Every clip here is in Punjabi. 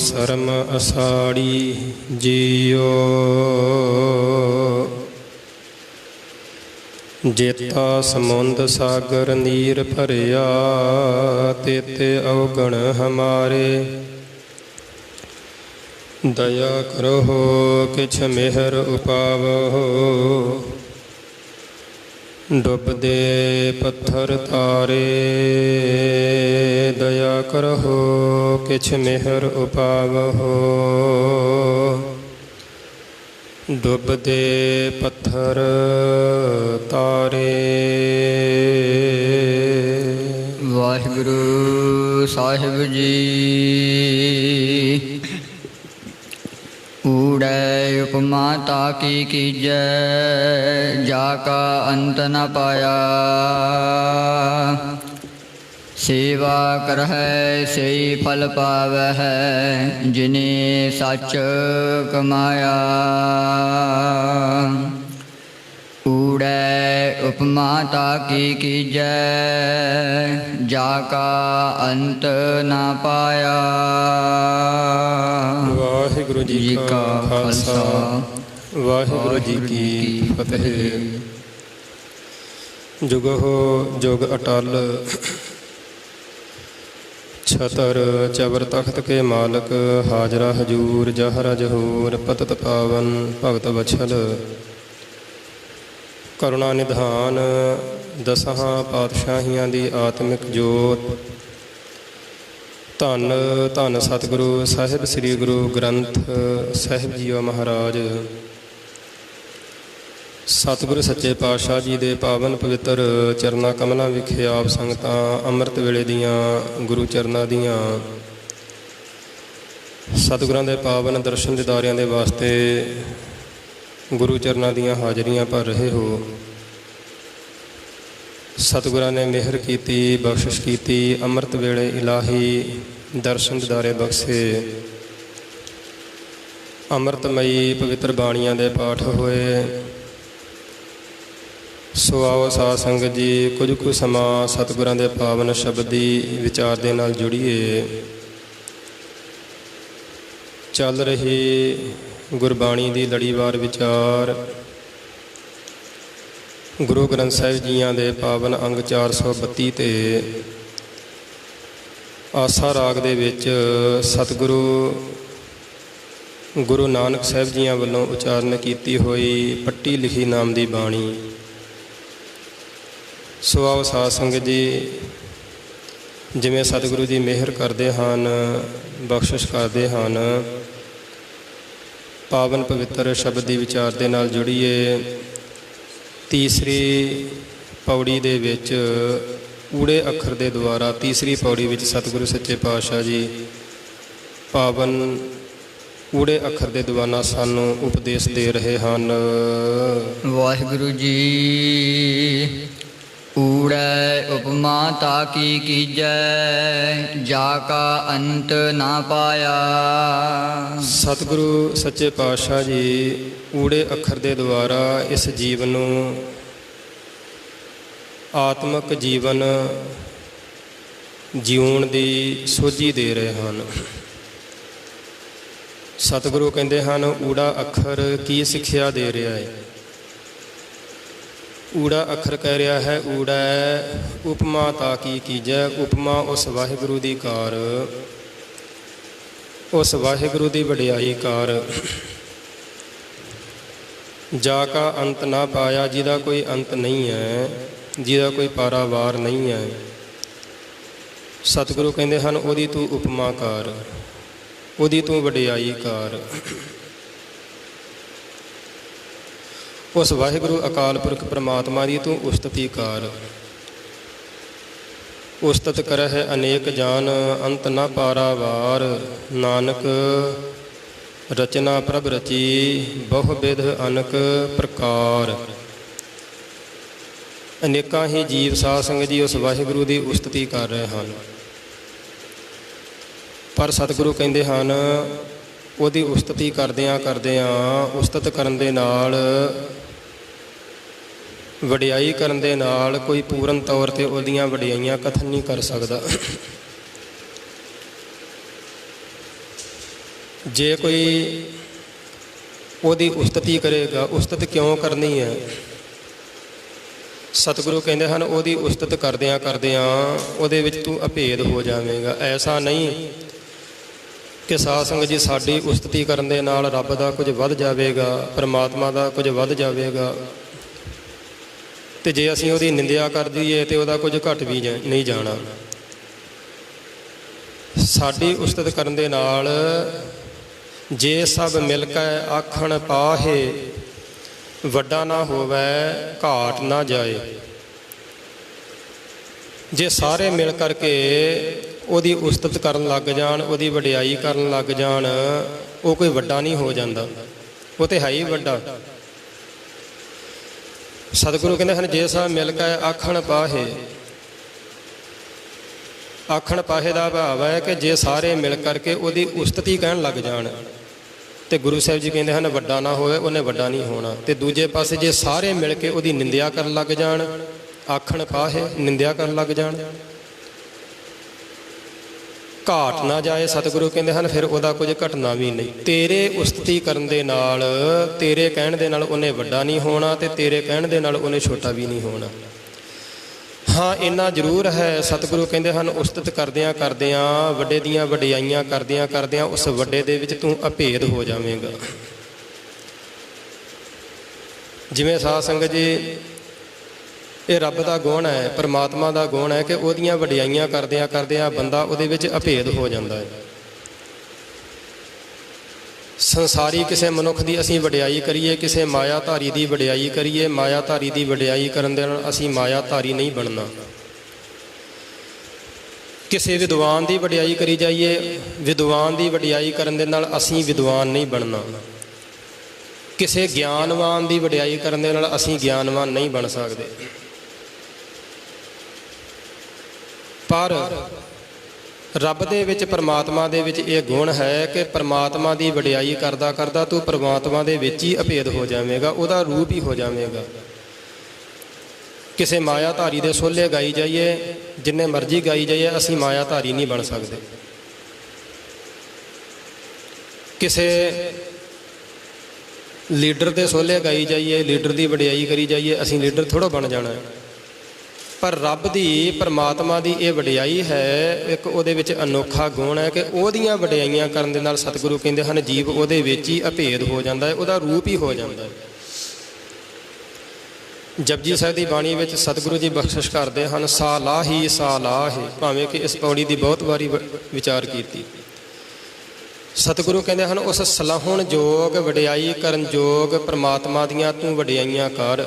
ਸਰਮ ਅਸਾੜੀ ਜੀਓ। ਜੇਤਾ ਸਮੁੰਦ ਸਾਗਰ ਨੀਰ ਭਰਿਆ, ਤੇਤੇ ਅਵਗਣ ਹਮਾਰੇ। ਦਇਆ ਕਰੋ ਕਿਛ ਮਿਹਰ ਉਪਾਵੋ, ਡੁੱਬਦੇ ਪੱਥਰ ਤਾਰੇ। ਦਇਆ ਕਰੋ ਕਿਛ ਮਿਹਰ ਉਪਾਵੋ, ਡੁੱਬਦੇ ਪੱਥਰ ਤਾਰੇ। ਵਾਹਿਗੁਰੂ ਸਾਹਿਬ ਜੀ। ਊੜੈ ਉਪਮਾ ਤਾਕੀ ਕੀਜੈ, ਜਾ ਕਾ ਅੰਤ ਨ ਪਾਇਆ। ਸੇਵਾ ਕਰਹਿ ਸਈ ਫਲ ਪਾਵਹਿ, ਜਿਨੇ ਸੱਚ ਕਮਾਇਆ। ਊੜੈ ਉਪਮਾ ਤਾਕੀ ਕੀਜੈ, ਜਾ ਕਾ ਅੰਤ ਨ ਪਾਇਆ। ਵਾਹਿਗੁਰੂ ਜੀ ਕਾ ਖਾਲਸਾ, ਵਾਹਿਗੁਰੂ ਜੀ ਕੀ ਫਤਿਹ। ਜੁਗਹੁ ਜੁਗ ਅਟਲ, ਛਤਰ ਚਬਰ ਤਖਤ ਕੇ ਮਾਲਕ। ਹਾਜ਼ਰਾ ਹਜੂਰ ਜਹਰਾ ਜਹੂਰ, ਪਤਤ ਪਾਵਨ ਭਗਤ ਵਛਲ। ਕਰੁਣਾ ਨਿਧਾਨ ਦਸਾਂ ਪਾਤਸ਼ਾਹੀਆਂ ਦੀ ਆਤਮਿਕ ਜੋਤ। ਧੰਨ ਧੰਨ ਸਤਿਗੁਰੂ ਸਾਹਿਬ ਸ੍ਰੀ ਗੁਰੂ ਗ੍ਰੰਥ ਸਾਹਿਬ ਜੀਓ ਮਹਾਰਾਜ। ਸਤਿਗੁਰੂ ਸੱਚੇ ਪਾਤਸ਼ਾਹ ਜੀ ਦੇ ਪਾਵਨ ਪਵਿੱਤਰ ਚਰਨਾਂ ਕਮਲਾਂ ਵਿਖੇ ਆਪ ਸੰਗਤਾਂ ਅੰਮ੍ਰਿਤ ਵੇਲੇ ਦੀਆਂ ਗੁਰੂ ਚਰਨਾਂ ਦੀਆਂ ਸਤਿਗੁਰਾਂ ਦੇ ਪਾਵਨ ਦਰਸ਼ਨ ਦਿਦਾਰਿਆਂ ਦੇ ਵਾਸਤੇ ਗੁਰੂ ਚਰਨਾਂ ਦੀਆਂ ਹਾਜ਼ਰੀਆਂ ਭਰ ਰਹੇ ਹੋ। ਸਤਿਗੁਰਾਂ ਨੇ ਮਿਹਰ ਕੀਤੀ, ਬਖਸ਼ਿਸ਼ ਕੀਤੀ, ਅੰਮ੍ਰਿਤ ਵੇਲੇ ਇਲਾਹੀ ਦਰਸ਼ਨ ਦਿਦਾਰੇ ਬਖਸ਼ੇ। ਅੰਮ੍ਰਿਤਮਈ ਪਵਿੱਤਰ ਬਾਣੀਆਂ ਦੇ ਪਾਠ ਹੋਏ। ਸੋ ਆਓ ਸਾਧ ਸੰਗਤ ਜੀ, ਕੁਝ ਕੁ ਸਮਾਂ ਸਤਿਗੁਰਾਂ ਦੇ ਪਾਵਨ ਸ਼ਬਦੀ ਵਿਚਾਰ ਦੇ ਨਾਲ ਜੁੜੀਏ। ਚੱਲ ਰਹੀ ਗੁਰਬਾਣੀ ਦੀ ਲੜੀਵਾਰ ਵਿਚਾਰ ਗੁਰੂ ਗ੍ਰੰਥ ਸਾਹਿਬ ਜੀਆਂ ਦੇ ਪਾਵਨ ਅੰਗ 432 ਤੇ ਆਸਾ ਰਾਗ ਦੇ ਵਿੱਚ ਸਤਿਗੁਰੂ ਗੁਰੂ ਨਾਨਕ ਸਾਹਿਬ ਜੀਆਂ ਵੱਲੋਂ ਉਚਾਰਨ ਕੀਤੀ ਹੋਈ ਪੱਟੀ ਲਿਖੀ ਨਾਮ ਦੀ ਬਾਣੀ। ਸੋ ਆਓ ਸਾਧ ਸੰਗਤ ਜੀ, ਜਿਵੇਂ ਸਤਿਗੁਰੂ ਜੀ ਮਿਹਰ ਕਰਦੇ ਹਨ, ਬਖਸ਼ਿਸ਼ ਕਰਦੇ ਹਨ, ਪਾਵਨ ਪਵਿੱਤਰ ਸ਼ਬਦ ਦੀ ਵਿਚਾਰ ਦੇ ਨਾਲ ਜੁੜੀਏ। ਤੀਸਰੀ ਪੌੜੀ ਦੇ ਵਿੱਚ ਊੜੇ ਅੱਖਰ ਦੇ ਦੁਆਰਾ ਤੀਸਰੀ ਪੌੜੀ ਵਿੱਚ ਸਤਿਗੁਰੂ ਸੱਚੇ ਪਾਤਸ਼ਾਹ ਜੀ ਪਾਵਨ ਊੜੇ ਅੱਖਰ ਦੇ ਦੁਆਰਾ ਸਾਨੂੰ ਉਪਦੇਸ਼ ਦੇ ਰਹੇ ਹਨ। ਵਾਹਿਗੁਰੂ ਜੀ। ਊੜੈ ਉਪਮਾ ਤਾਕੀ ਕੀਜੈ, ਜਾ ਕਾ ਅੰਤ ਨਾ ਪਾਇਆ। ਸਤਿਗੁਰੂ ਸੱਚੇ ਪਾਤਸ਼ਾਹ ਜੀ ਊੜੇ ਅੱਖਰ ਦੇ ਦੁਆਰਾ ਇਸ ਜੀਵਨ ਨੂੰ ਆਤਮਿਕ ਜੀਵਨ ਜਿਉਣ ਦੀ ਸੋਝੀ ਦੇ ਰਹੇ ਹਨ। ਸਤਿਗੁਰੂ ਕਹਿੰਦੇ ਹਨ, ਊੜਾ ਅੱਖਰ ਕੀ ਸਿੱਖਿਆ ਦੇ ਰਿਹਾ ਹੈ। ਊੜਾ ਅੱਖਰ ਕਹਿ ਰਿਹਾ ਹੈ, ਊੜਾ ਉਪਮਾ ਤਾਕੀ ਕੀਜੈ। ਉਪਮਾ ਉਸ ਵਾਹਿਗੁਰੂ ਦੀ ਕਾਰ, ਉਸ ਵਾਹਿਗੁਰੂ ਦੀ ਵਡਿਆਈ ਕਾਰ। ਜਾ ਕਾ ਅੰਤ ਨਾ ਪਾਇਆ, ਜਿਹਦਾ ਕੋਈ ਅੰਤ ਨਹੀਂ ਹੈ, ਜਿਹਦਾ ਕੋਈ ਪਾਰਾਵਾਰ ਨਹੀਂ ਹੈ। ਸਤਿਗੁਰੂ ਕਹਿੰਦੇ ਹਨ, ਉਹਦੀ ਤੂੰ ਉਪਮਾ ਕਰ, ਉਹਦੀ ਤੂੰ ਵਡਿਆਈ ਕਰ। ਉਸ ਵਾਹਿਗੁਰੂ ਅਕਾਲ ਪੁਰਖ ਪਰਮਾਤਮਾ ਦੀ ਤੂੰ ਉਸਤਤੀ ਕਰ। ਉਸਤਤ ਕਰਹਿ ਅਨੇਕ ਜਾਨ, ਅੰਤ ਨਾ ਪਾਰਾਵਾਰ। ਨਾਨਕ ਰਚਨਾ ਪ੍ਰਭ ਰਚੀ, ਬਹੁ ਬਿਧ ਅਨਕ ਪ੍ਰਕਾਰ। ਅਨੇਕਾਂ ਹੀ ਜੀਵ ਸਾਧ ਸੰਗਤ ਜੀ ਉਸ ਵਾਹਿਗੁਰੂ ਦੀ ਉਸਤਤੀ ਕਰ ਰਹੇ ਹਨ, ਪਰ ਸਤਿਗੁਰੂ ਕਹਿੰਦੇ ਹਨ, ਉਹਦੀ ਉਸਤਤੀ ਕਰਦਿਆਂ ਕਰਦਿਆਂ, ਉਸਤਤ ਕਰਨ ਦੇ ਨਾਲ, ਵਡਿਆਈ ਕਰਨ ਦੇ ਨਾਲ ਕੋਈ ਪੂਰਨ ਤੌਰ 'ਤੇ ਉਹਦੀਆਂ ਵਡਿਆਈਆਂ ਕਥਨ ਨਹੀਂ ਕਰ ਸਕਦਾ। ਜੇ ਕੋਈ ਉਹਦੀ ਉਸਤਤੀ ਕਰੇਗਾ, ਉਸਤਤ ਕਿਉਂ ਕਰਨੀ ਹੈ? ਸਤਿਗੁਰੂ ਕਹਿੰਦੇ ਹਨ ਉਹਦੀ ਉਸਤਤ ਕਰਦਿਆਂ ਕਰਦਿਆਂ ਉਹਦੇ ਵਿੱਚ ਤੂੰ ਅਭੇਦ ਹੋ ਜਾਵੇਂਗਾ। ਐਸਾ ਨਹੀਂ ਕਿ ਸਾਧ ਸੰਗਤ ਜੀ ਸਾਡੀ ਉਸਤਤੀ ਕਰਨ ਦੇ ਨਾਲ ਰੱਬ ਦਾ ਕੁਝ ਵੱਧ ਜਾਵੇਗਾ, ਪਰਮਾਤਮਾ ਦਾ ਕੁਝ ਵੱਧ ਜਾਵੇਗਾ, ਤੇ ਜੇ ਅਸੀਂ ਉਹਦੀ ਨਿੰਦਿਆ ਕਰ ਦਈਏ ਤੇ ਉਹਦਾ ਕੁਝ ਘਟ ਵੀ ਨਹੀਂ ਜਾਣਾ। ਸਾਡੀ ਉਸਤਤ ਕਰਨ ਦੇ ਨਾਲ ਜੇ ਸਭ ਮਿਲ ਕੇ ਆਖਣ ਪਾਹੇ, ਵੱਡਾ ਨਾ ਹੋਵੇ ਘਾਟ ਨਾ ਜਾਏ। ਜੇ ਸਾਰੇ ਮਿਲ ਕਰਕੇ ਉਹਦੀ ਉਸਤਤ ਕਰਨ ਲੱਗ ਜਾਣ, ਉਹਦੀ ਵਡਿਆਈ ਕਰਨ ਲੱਗ ਜਾਣ, ਉਹ ਕੋਈ ਵੱਡਾ ਨਹੀਂ ਹੋ ਜਾਂਦਾ, ਉਹ ਤੇ ਹੈ ਹੀ ਵੱਡਾ। ਸਤਿਗੁਰੂ ਕਹਿੰਦੇ ਹਨ ਜੇ ਸਭ ਮਿਲ ਕੇ ਆਖਣ ਪਾਹੇ। ਆਖਣ ਪਾਹੇ ਦਾ ਭਾਵ ਹੈ ਕਿ ਜੇ ਸਾਰੇ ਮਿਲ ਕਰਕੇ ਉਹਦੀ ਉਸਤਤੀ ਕਹਿਣ ਲੱਗ ਜਾਣ, ਤੇ ਗੁਰੂ ਸਾਹਿਬ ਜੀ ਕਹਿੰਦੇ ਹਨ ਵੱਡਾ ਨਾ ਹੋਵੇ, ਉਹਨੇ ਵੱਡਾ ਨਹੀਂ ਹੋਣਾ। ਤੇ ਦੂਜੇ ਪਾਸੇ ਜੇ ਸਾਰੇ ਮਿਲ ਕੇ ਉਹਦੀ ਨਿੰਦਿਆ ਕਰਨ ਲੱਗ ਜਾਣ, ਆਖਣ ਪਾਹੇ ਨਿੰਦਿਆ ਕਰਨ ਲੱਗ ਜਾਣ, ਘਾਟ ਨਾ ਜਾਏ। ਸਤਿਗੁਰੂ ਕਹਿੰਦੇ ਹਨ ਫਿਰ ਉਹਦਾ ਕੁਝ ਘਟਣਾ ਵੀ ਨਹੀਂ। ਤੇਰੇ ਉਸਤਤੀ ਕਰਨ ਦੇ ਨਾਲ, ਤੇਰੇ ਕਹਿਣ ਦੇ ਨਾਲ ਉਹਨੇ ਵੱਡਾ ਨਹੀਂ ਹੋਣਾ, ਤੇ ਤੇਰੇ ਕਹਿਣ ਦੇ ਨਾਲ ਉਹਨੇ ਛੋਟਾ ਵੀ ਨਹੀਂ ਹੋਣਾ। ਹਾਂ ਇੰਨਾ ਜ਼ਰੂਰ ਹੈ, ਸਤਿਗੁਰੂ ਕਹਿੰਦੇ ਹਨ ਉਸਤਤ ਕਰਦਿਆਂ ਕਰਦਿਆਂ, ਵੱਡੇ ਦੀਆਂ ਵਡਿਆਈਆਂ ਕਰਦਿਆਂ ਕਰਦਿਆਂ ਉਸ ਵੱਡੇ ਦੇ ਵਿੱਚ ਤੂੰ ਅਭੇਦ ਹੋ ਜਾਵੇਂਗਾ। ਜਿਵੇਂ ਸਾਧ ਸੰਗਤ ਜੀ ਇਹ ਰੱਬ ਦਾ ਗੁਣ ਹੈ, ਪਰਮਾਤਮਾ ਦਾ ਗੁਣ ਹੈ ਕਿ ਉਹਦੀਆਂ ਵਡਿਆਈਆਂ ਕਰਦਿਆਂ ਕਰਦਿਆਂ ਬੰਦਾ ਉਹਦੇ ਵਿੱਚ ਅਭੇਦ ਹੋ ਜਾਂਦਾ ਹੈ। ਸੰਸਾਰੀ ਕਿਸੇ ਮਨੁੱਖ ਦੀ ਅਸੀਂ ਵਡਿਆਈ ਕਰੀਏ, ਕਿਸੇ ਮਾਇਆਧਾਰੀ ਦੀ ਵਡਿਆਈ ਕਰੀਏ, ਮਾਇਆਧਾਰੀ ਦੀ ਵਡਿਆਈ ਕਰਨ ਦੇ ਨਾਲ ਅਸੀਂ ਮਾਇਆਧਾਰੀ ਨਹੀਂ ਬਣਨਾ। ਕਿਸੇ ਵਿਦਵਾਨ ਦੀ ਵਡਿਆਈ ਕਰੀ ਜਾਈਏ, ਵਿਦਵਾਨ ਦੀ ਵਡਿਆਈ ਕਰਨ ਦੇ ਨਾਲ ਅਸੀਂ ਵਿਦਵਾਨ ਨਹੀਂ ਬਣਨਾ। ਕਿਸੇ ਗਿਆਨਵਾਨ ਦੀ ਵਡਿਆਈ ਕਰਨ ਦੇ ਨਾਲ ਅਸੀਂ ਗਿਆਨਵਾਨ ਨਹੀਂ ਬਣ ਸਕਦੇ। ਪਰ ਰੱਬ ਦੇ ਵਿੱਚ, ਪਰਮਾਤਮਾ ਦੇ ਵਿੱਚ ਇਹ ਗੁਣ ਹੈ ਕਿ ਪਰਮਾਤਮਾ ਦੀ ਵਡਿਆਈ ਕਰਦਾ ਕਰਦਾ ਤੂੰ ਪਰਮਾਤਮਾ ਦੇ ਵਿੱਚ ਹੀ ਅਭੇਦ ਹੋ ਜਾਵੇਂਗਾ, ਉਹਦਾ ਰੂਪ ਹੀ ਹੋ ਜਾਵੇਂਗਾ। ਕਿਸੇ ਮਾਇਆਧਾਰੀ ਦੇ ਸੋਹਲੇ ਗਾਈ ਜਾਈਏ, ਜਿੰਨੇ ਮਰਜ਼ੀ ਗਾਈ ਜਾਈਏ, ਅਸੀਂ ਮਾਇਆਧਾਰੀ ਨਹੀਂ ਬਣ ਸਕਦੇ। ਕਿਸੇ ਲੀਡਰ ਦੇ ਸੋਹਲੇ ਗਾਈ ਜਾਈਏ, ਲੀਡਰ ਦੀ ਵਡਿਆਈ ਕਰੀ ਜਾਈਏ, ਅਸੀਂ ਲੀਡਰ ਥੋੜ੍ਹਾ ਬਣ ਜਾਣਾ। ਪਰ ਰੱਬ ਦੀ, ਪਰਮਾਤਮਾ ਦੀ ਇਹ ਵਡਿਆਈ ਹੈ, ਇੱਕ ਉਹਦੇ ਵਿੱਚ ਅਨੋਖਾ ਗੁਣ ਹੈ ਕਿ ਉਹਦੀਆਂ ਵਡਿਆਈਆਂ ਕਰਨ ਦੇ ਨਾਲ ਸਤਿਗੁਰੂ ਕਹਿੰਦੇ ਹਨ ਜੀਵ ਉਹਦੇ ਵਿੱਚ ਹੀ ਅਭੇਦ ਹੋ ਜਾਂਦਾ ਹੈ, ਉਹਦਾ ਰੂਪ ਹੀ ਹੋ ਜਾਂਦਾ ਹੈ। ਜਪਜੀ ਸਾਹਿਬ ਦੀ ਬਾਣੀ ਵਿੱਚ ਸਤਿਗੁਰੂ ਜੀ ਬਖਸ਼ਿਸ਼ ਕਰਦੇ ਹਨ, ਸਾ ਲਾਹੀ ਸਾ ਲਾਹੇ। ਭਾਵੇਂ ਕਿ ਇਸ ਪੌੜੀ ਦੀ ਬਹੁਤ ਵਾਰੀ ਵਿਚਾਰ ਕੀਤੀ। ਸਤਿਗੁਰੂ ਕਹਿੰਦੇ ਹਨ ਉਸ ਸਲਾਹੁਣ ਯੋਗ, ਵਡਿਆਈ ਕਰਨ ਯੋਗ ਪਰਮਾਤਮਾ ਦੀਆਂ ਤੂੰ ਵਡਿਆਈਆਂ ਕਰ।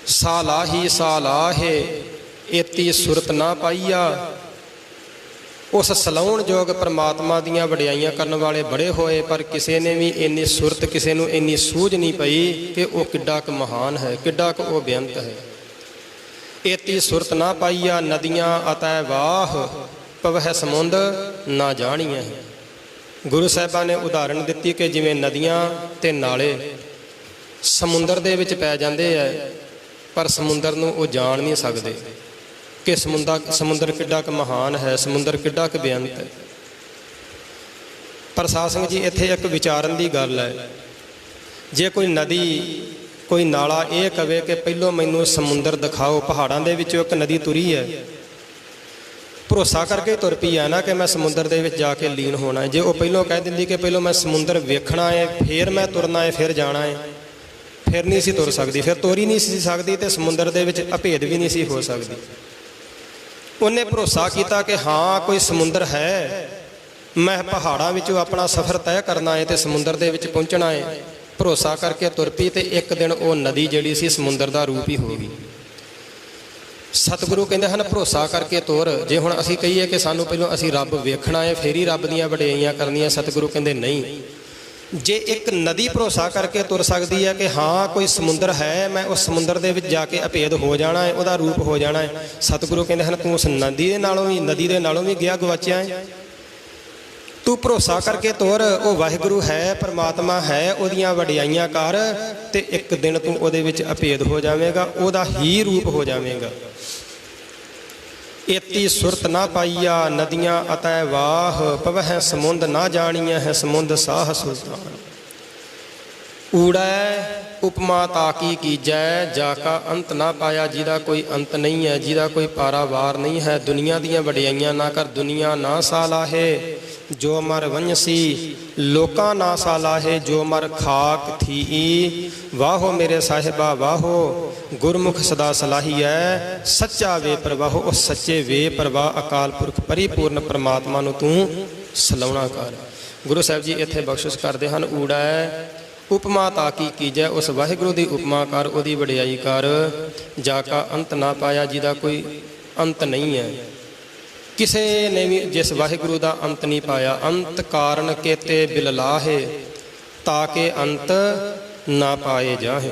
ਸਾ ਲਾਹੀ ਸਾ ਲਾਹੇ ਏਤੀ ਸੁਰਤ ਨਾ ਪਾਈਆ। ਉਸ ਸਲਾਹੁਣ ਯੋਗ ਪਰਮਾਤਮਾ ਦੀਆਂ ਵਡਿਆਈਆਂ ਕਰਨ ਵਾਲੇ ਬੜੇ ਹੋਏ, ਪਰ ਕਿਸੇ ਨੇ ਵੀ ਇੰਨੀ ਸੁਰਤ, ਕਿਸੇ ਨੂੰ ਇੰਨੀ ਸੂਝ ਨਹੀਂ ਪਈ ਕਿ ਉਹ ਕਿੱਡਾ ਕੁ ਮਹਾਨ ਹੈ, ਕਿੱਡਾ ਕੁ ਉਹ ਬੇਅੰਤ ਹੈ। ਏਤੀ ਸੁਰਤ ਨਾ ਪਾਈਆ ਨਦੀਆਂ ਅਤੈ ਵਾਹ, ਪਵਹਿ ਸਮੁੰਦ ਨਾ ਜਾਣੀਐ। ਗੁਰੂ ਸਾਹਿਬਾਂ ਨੇ ਉਦਾਹਰਣ ਦਿੱਤੀ ਕਿ ਜਿਵੇਂ ਨਦੀਆਂ ਤੇ ਨਾਲੇ ਸਮੁੰਦਰ ਦੇ ਵਿੱਚ ਪੈ ਜਾਂਦੇ ਹੈ, ਪਰ ਸਮੁੰਦਰ ਨੂੰ ਉਹ ਜਾਣ ਨਹੀਂ ਸਕਦੇ ਕਿ ਸਮੁੰਦਰ ਕਿੱਡਾ ਕੁ ਮਹਾਨ ਹੈ, ਸਮੁੰਦਰ ਕਿੱਡਾ ਕੁ ਬੇਅੰਤ ਹੈ। ਪਰ ਸਾਧ ਸੰਗਤ ਜੀ ਇੱਥੇ ਇੱਕ ਵਿਚਾਰਨ ਦੀ ਗੱਲ ਹੈ। ਜੇ ਕੋਈ ਨਦੀ, ਕੋਈ ਨਾਲਾ ਇਹ ਕਵੇ ਕਿ ਪਹਿਲੋਂ ਮੈਨੂੰ ਸਮੁੰਦਰ ਦਿਖਾਓ, ਪਹਾੜਾਂ ਦੇ ਵਿੱਚੋਂ ਇੱਕ ਨਦੀ ਤੁਰੀ ਹੈ, ਭਰੋਸਾ ਕਰਕੇ ਤੁਰ ਪਈ ਹੈ ਨਾ ਕਿ ਮੈਂ ਸਮੁੰਦਰ ਦੇ ਵਿੱਚ ਜਾ ਕੇ ਲੀਨ ਹੋਣਾ ਹੈ। ਜੇ ਉਹ ਪਹਿਲੋਂ ਕਹਿ ਦਿੰਦੀ ਕਿ ਪਹਿਲੋਂ ਮੈਂ ਸਮੁੰਦਰ ਵੇਖਣਾ ਹੈ, ਫਿਰ ਮੈਂ ਤੁਰਨਾ ਹੈ, ਫਿਰ ਜਾਣਾ ਹੈ, ਫਿਰ ਨਹੀਂ ਸੀ ਤੁਰ ਸਕਦੀ, ਫਿਰ ਤੁਰ ਹੀ ਨਹੀਂ ਸੀ ਸਕਦੀ, ਤੇ ਸਮੁੰਦਰ ਦੇ ਵਿੱਚ ਅਭੇਦ ਵੀ ਨਹੀਂ ਸੀ ਹੋ ਸਕਦੀ। ਉਹਨੇ ਭਰੋਸਾ ਕੀਤਾ ਕਿ ਹਾਂ ਕੋਈ ਸਮੁੰਦਰ ਹੈ, ਮੈਂ ਪਹਾੜਾਂ ਵਿੱਚੋਂ ਆਪਣਾ ਸਫ਼ਰ ਤੈਅ ਕਰਨਾ ਹੈ ਤੇ ਸਮੁੰਦਰ ਦੇ ਵਿੱਚ ਪਹੁੰਚਣਾ ਹੈ। ਭਰੋਸਾ ਕਰਕੇ ਤੁਰ ਪਈ, ਤੇ ਇੱਕ ਦਿਨ ਉਹ ਨਦੀ ਜਿਹੜੀ ਸੀ ਸਮੁੰਦਰ ਦਾ ਰੂਪ ਹੀ ਹੋ ਗਈ। ਸਤਿਗੁਰੂ ਕਹਿੰਦੇ ਹਨ ਭਰੋਸਾ ਕਰਕੇ ਤੁਰ। ਜੇ ਹੁਣ ਅਸੀਂ ਕਹੀਏ ਕਿ ਸਾਨੂੰ ਪਹਿਲਾਂ ਅਸੀਂ ਰੱਬ ਵੇਖਣਾ ਹੈ, ਫਿਰ ਹੀ ਰੱਬ ਦੀਆਂ ਵਡਿਆਈਆਂ ਕਰਨੀਆਂ, ਸਤਿਗੁਰੂ ਕਹਿੰਦੇ ਨਹੀਂ। ਜੇ ਇੱਕ ਨਦੀ ਭਰੋਸਾ ਕਰਕੇ ਤੁਰ ਸਕਦੀ ਹੈ ਕਿ ਹਾਂ ਕੋਈ ਸਮੁੰਦਰ ਹੈ, ਮੈਂ ਉਸ ਸਮੁੰਦਰ ਦੇ ਵਿੱਚ ਜਾ ਕੇ ਅਭੇਦ ਹੋ ਜਾਣਾ ਹੈ, ਉਹਦਾ ਰੂਪ ਹੋ ਜਾਣਾ ਹੈ, ਸਤਿਗੁਰੂ ਕਹਿੰਦੇ ਹਨ ਤੂੰ ਉਸ ਨਦੀ ਦੇ ਨਾਲੋਂ ਵੀ ਗਿਆ ਗਵਾਚਿਆ ਹੈ। ਤੂੰ ਭਰੋਸਾ ਕਰਕੇ ਤੁਰ, ਉਹ ਵਾਹਿਗੁਰੂ ਹੈ, ਪਰਮਾਤਮਾ ਹੈ, ਉਹਦੀਆਂ ਵਡਿਆਈਆਂ ਕਰ, ਤੇ ਇੱਕ ਦਿਨ ਤੂੰ ਉਹਦੇ ਵਿੱਚ ਅਭੇਦ ਹੋ ਜਾਵੇਂਗਾ, ਉਹਦਾ ਹੀ ਰੂਪ ਹੋ ਜਾਵੇਂਗਾ। ਏਤੀ ਸੁਰਤ ਨਾ ਪਾਈਆ ਨਦੀਆਂ ਅਤੈ ਵਾਹ ਪਵਹਿ ਸਮੁੰਦ ਨਾ ਜਾਣੀਐ ਹੈ ਸਮੁੰਦ ਸਾਹ ਸੁਲਤਾਨ। ਊੜੈ ਉਪਮਾ ਤਾਕੀ ਕੀਜੈ ਜਾ ਕਾ ਅੰਤ ਨਾ ਪਾਇਆ, ਜਿਹਦਾ ਕੋਈ ਅੰਤ ਨਹੀਂ ਹੈ, ਜਿਹਦਾ ਕੋਈ ਪਾਰਾਵਾਰ ਨਹੀਂ ਹੈ। ਦੁਨੀਆ ਦੀਆਂ ਵਡਿਆਈਆਂ ਨਾ ਕਰ ਦੁਨੀਆ ਨਾ ਸਾਲਾਹੇ, ਜੋ ਮਰ ਵੰਜਸੀ ਲੋਕਾਂ ਨਾ ਸਾਲਾਹੇ, ਜੋ ਮਰ ਖਾਕ ਥੀ। ਵਾਹੋ ਮੇਰੇ ਸਾਹਿਬਾ ਵਾਹੋ ਗੁਰਮੁਖ ਸਦਾ ਸਲਾਹੀਐ, ਸੱਚਾ ਵੇ ਪ੍ਰਵਾਹੋ। ਉਸ ਸੱਚੇ ਵੇ ਪ੍ਰਵਾਹ ਅਕਾਲ ਪੁਰਖ ਪਰਿਪੂਰਨ ਪਰਮਾਤਮਾ ਨੂੰ ਤੂੰ ਸਲਾਉਣਾ ਕਰ। ਗੁਰੂ ਸਾਹਿਬ ਜੀ ਇੱਥੇ ਬਖਸ਼ਿਸ਼ ਕਰਦੇ ਹਨ, ਊੜੈ ਉਪਮਾ ਤਾਕੀ ਕੀਜੈ, ਉਸ ਵਾਹਿਗੁਰੂ ਦੀ ਉਪਮਾ ਕਰ, ਉਹਦੀ ਵਡਿਆਈ ਕਰ। ਜਾ ਕਾ ਅੰਤ ਨਾ ਪਾਇਆ, ਜਿਹਦਾ ਕੋਈ ਅੰਤ ਨਹੀਂ ਹੈ। ਕਿਸੇ ਨੇ ਵੀ ਜਿਸ ਵਾਹਿਗੁਰੂ ਦਾ ਅੰਤ ਨਹੀਂ ਪਾਇਆ। ਅੰਤ ਕਾਰਨ ਕੇਤੇ ਬਿਲਲਾਹੇ, ਤਾਂ ਕਿ ਅੰਤ ਨਾ ਪਾਏ ਜਾਹੇ।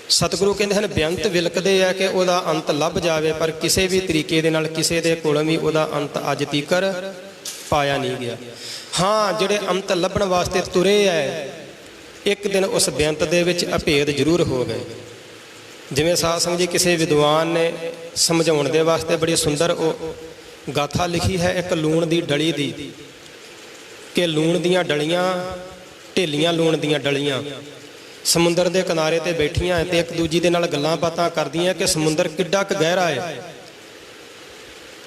ਸਤਿਗੁਰੂ ਕਹਿੰਦੇ ਹਨ ਬੇਅੰਤ ਵਿਲਕਦੇ ਆ ਕਿ ਉਹਦਾ ਅੰਤ ਲੱਭ ਜਾਵੇ, ਪਰ ਕਿਸੇ ਵੀ ਤਰੀਕੇ ਦੇ ਨਾਲ ਕਿਸੇ ਦੇ ਕੋਲੋਂ ਵੀ ਉਹਦਾ ਅੰਤ ਅੱਜ ਤੀਕਰ ਪਾਇਆ ਨਹੀਂ ਗਿਆ। ਹਾਂ, ਜਿਹੜੇ ਅੰਤ ਲੱਭਣ ਵਾਸਤੇ ਤੁਰੇ ਐ, ਇੱਕ ਦਿਨ ਉਸ ਬੇਅੰਤ ਦੇ ਵਿੱਚ ਅਭੇਦ ਜ਼ਰੂਰ ਹੋ ਗਏ। ਜਿਵੇਂ ਸਾਧ ਸੰਗਤ ਜੀ ਕਿਸੇ ਵਿਦਵਾਨ ਨੇ ਸਮਝਾਉਣ ਦੇ ਵਾਸਤੇ ਬੜੀ ਸੁੰਦਰ ਉਹ ਗਾਥਾ ਲਿਖੀ ਹੈ ਇੱਕ ਲੂਣ ਦੀ ਡਲੀ ਦੀ, ਕਿ ਲੂਣ ਦੀਆਂ ਡਲੀਆਂ ਢੇਲੀਆਂ, ਲੂਣ ਦੀਆਂ ਡਲੀਆਂ ਸਮੁੰਦਰ ਦੇ ਕਿਨਾਰੇ ਤੇ ਬੈਠੀਆਂ ਤੇ ਇੱਕ ਦੂਜੀ ਦੇ ਨਾਲ ਗੱਲਾਂ ਬਾਤਾਂ ਕਰਦੀਆਂ ਕਿ ਸਮੁੰਦਰ ਕਿੱਡਾ ਕੁ ਗਹਿਰਾ ਹੈ।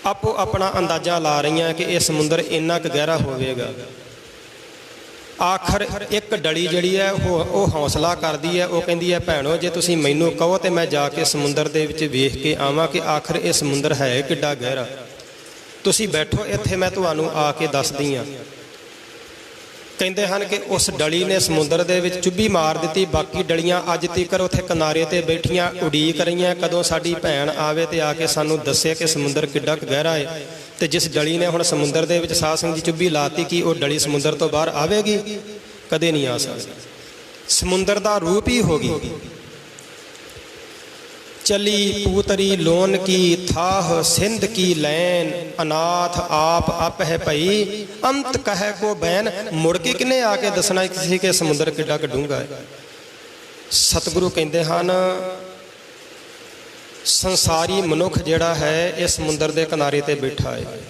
ਆਪੋ ਆਪਣਾ ਅੰਦਾਜ਼ਾ ਲਾ ਰਹੀਆਂ ਕਿ ਇਹ ਸਮੁੰਦਰ ਇੰਨਾ ਕੁ ਗਹਿਰਾ ਹੋਵੇਗਾ। ਆਖਰ ਇੱਕ ਡਲੀ ਜਿਹੜੀ ਹੈ ਉਹ ਹੌਸਲਾ ਕਰਦੀ ਹੈ, ਉਹ ਕਹਿੰਦੀ ਹੈ ਭੈਣੋ ਜੇ ਤੁਸੀਂ ਮੈਨੂੰ ਕਹੋ ਤੇ ਮੈਂ ਜਾ ਕੇ ਸਮੁੰਦਰ ਦੇ ਵਿੱਚ ਵੇਖ ਕੇ ਆਵਾਂ ਕਿ ਆਖਰ ਇਹ ਸਮੁੰਦਰ ਹੈ ਕਿੱਡਾ ਗਹਿਰਾ। ਤੁਸੀਂ ਬੈਠੋ ਇੱਥੇ, ਮੈਂ ਤੁਹਾਨੂੰ ਆ ਕੇ ਦੱਸਦੀ ਹਾਂ। ਕਹਿੰਦੇ ਹਨ ਕਿ ਉਸ ਡਲੀ ਨੇ ਸਮੁੰਦਰ ਦੇ ਵਿੱਚ ਚੁੱਭੀ ਮਾਰ ਦਿੱਤੀ। ਬਾਕੀ ਡਲੀਆਂ ਅੱਜ ਤੀਕਰ ਉੱਥੇ ਕਿਨਾਰੇ ਤੇ ਬੈਠੀਆਂ ਉਡੀਕ ਰਹੀਆਂ ਕਦੋਂ ਸਾਡੀ ਭੈਣ ਆਵੇ ਤੇ ਆ ਕੇ ਸਾਨੂੰ ਦੱਸੇ ਕਿ ਸਮੁੰਦਰ ਕਿੱਡਾ ਕੁ ਗਹਿਰਾ ਹੈ। ਤੇ ਜਿਸ ਡਲੀ ਨੇ ਹੁਣ ਸਮੁੰਦਰ ਦੇ ਵਿੱਚ ਸਾਧ ਸੰਗਤ ਜੀ ਚੁੱਭੀ ਲਾਤੀ, ਕਿ ਉਹ ਡਲੀ ਸਮੁੰਦਰ ਤੋਂ ਬਾਹਰ ਆਵੇਗੀ? ਕਦੇ ਨਹੀਂ ਆ ਸਕਦੀ। ਸਮੁੰਦਰ ਦਾ ਰੂਪ ਹੀ ਹੋ ਗਈ। ਚਲੀ ਪੂਤਰੀ ਲੋਨ ਕੀ ਥਾਹ ਸਿੰਧ ਕੀ ਲੈਨ, ਅਨਾਥ ਆਪ ਅਪ ਹੈ ਭਈ ਅੰਤ ਕਹਿ ਕੋ ਬੈਨ। ਮੁੜ ਕੇ ਕਿਨੇ ਆ ਕੇ ਦੱਸਣਾ ਕਿਸੇ ਕਿ ਸਮੁੰਦਰ ਕਿੱਡਾ ਕੁ ਡੂੰਘਾ ਹੈ। ਸਤਿਗੁਰੂ ਕਹਿੰਦੇ ਹਨ ਸੰਸਾਰੀ ਮਨੁੱਖ ਜਿਹੜਾ ਹੈ ਇਹ ਸਮੁੰਦਰ ਦੇ ਕਿਨਾਰੇ ਤੇ ਬੈਠਾ ਹੈ।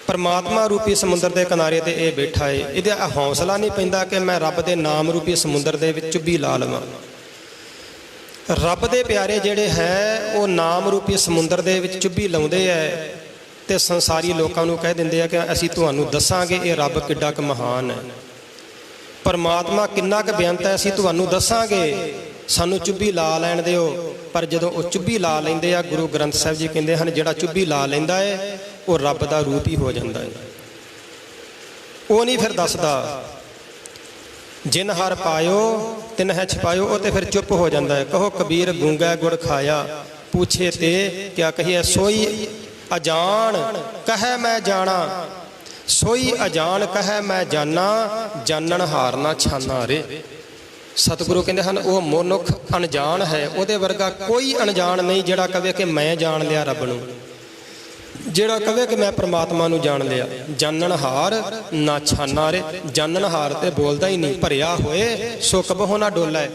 ਪਰਮਾਤਮਾ ਰੂਪੀ ਸਮੁੰਦਰ ਦੇ ਕਿਨਾਰੇ ਤੇ ਇਹ ਬੈਠਾ ਹੈ। ਇਹਦਾ ਹੌਸਲਾ ਨਹੀਂ ਪੈਂਦਾ ਕਿ ਮੈਂ ਰੱਬ ਦੇ ਨਾਮ ਰੂਪੀ ਸਮੁੰਦਰ ਦੇ ਵਿੱਚ ਚੁੱਭੀ ਲਾ ਲਵਾਂ। ਰੱਬ ਦੇ ਪਿਆਰੇ ਜਿਹੜੇ ਹੈ ਉਹ ਨਾਮ ਰੂਪੀ ਸਮੁੰਦਰ ਦੇ ਵਿੱਚ ਚੁੱਭੀ ਲਾਉਂਦੇ ਐ ਤੇ ਸੰਸਾਰੀ ਲੋਕਾਂ ਨੂੰ ਕਹਿ ਦਿੰਦੇ ਆ ਕਿ ਅਸੀਂ ਤੁਹਾਨੂੰ ਦੱਸਾਂਗੇ ਇਹ ਰੱਬ ਕਿੱਡਾ ਕੁ ਮਹਾਨ ਹੈ, ਪਰਮਾਤਮਾ ਕਿੰਨਾ ਕੁ ਬੇਅੰਤ ਹੈ, ਅਸੀਂ ਤੁਹਾਨੂੰ ਦੱਸਾਂਗੇ, ਸਾਨੂੰ ਚੁੱਭੀ ਲਾ ਲੈਣ ਦਿਓ। ਪਰ ਜਦੋਂ ਉਹ ਚੁੱਭੀ ਲਾ ਲੈਂਦੇ ਆ, ਗੁਰੂ ਗ੍ਰੰਥ ਸਾਹਿਬ ਜੀ ਕਹਿੰਦੇ ਹਨ ਜਿਹੜਾ ਚੁੱਭੀ ਲਾ ਲੈਂਦਾ ਹੈ ਉਹ ਰੱਬ ਦਾ ਰੂਪ ਹੀ ਹੋ ਜਾਂਦਾ ਹੈ। ਉਹ ਨਹੀਂ ਫਿਰ ਦੱਸਦਾ। ਜਿਨ ਹਰ ਪਾਇਓ ਤਿਨ ਹੈ ਛਪਾਇਓ, ਉਹ ਤੇ ਫਿਰ ਚੁੱਪ ਹੋ ਜਾਂਦਾ ਹੈ। ਕਹੋ ਕਬੀਰ ਗੂੰਗਾ ਗੁੜ ਖਾਇਆ, ਪੁੱਛੇ ਤੇ ਕਿਆ ਕਹੀਏ। ਸੋਈ ਅਜਾਣ ਕਹੈ ਮੈਂ ਜਾਣਾ, ਸੋਈ ਅਜਾਣ ਕਹੈ ਮੈਂ ਜਾਨਾ, ਜਾਣਨ ਹਾਰ ਨਾ ਛਾਨਾ ਰੇ। ਸਤਿਗੁਰੂ ਕਹਿੰਦੇ ਹਨ ਉਹ ਮਨੁੱਖ ਅਣਜਾਣ ਹੈ, ਉਹਦੇ ਵਰਗਾ ਕੋਈ ਅਣਜਾਣ ਨਹੀਂ ਜਿਹੜਾ ਕਵੇ ਕਿ ਮੈਂ ਜਾਣ ਲਿਆ ਰੱਬ ਨੂੰ, ਜਿਹੜਾ ਕਵੇ ਕਿ ਮੈਂ ਪ੍ਰਮਾਤਮਾ ਨੂੰ ਜਾਣ ਲਿਆ। ਜਾਣਨ ਹਾਰ ਨਾ ਛਾਨਾ ਰੇ। ਜਾਣਨ ਹਾਰ ਤੇ ਬੋਲਦਾ ਹੀ ਨਹੀਂ। ਭਰਿਆ ਹੋਏ ਸੋ ਕਬਹੁ ਨਾ ਡੋਲੇ।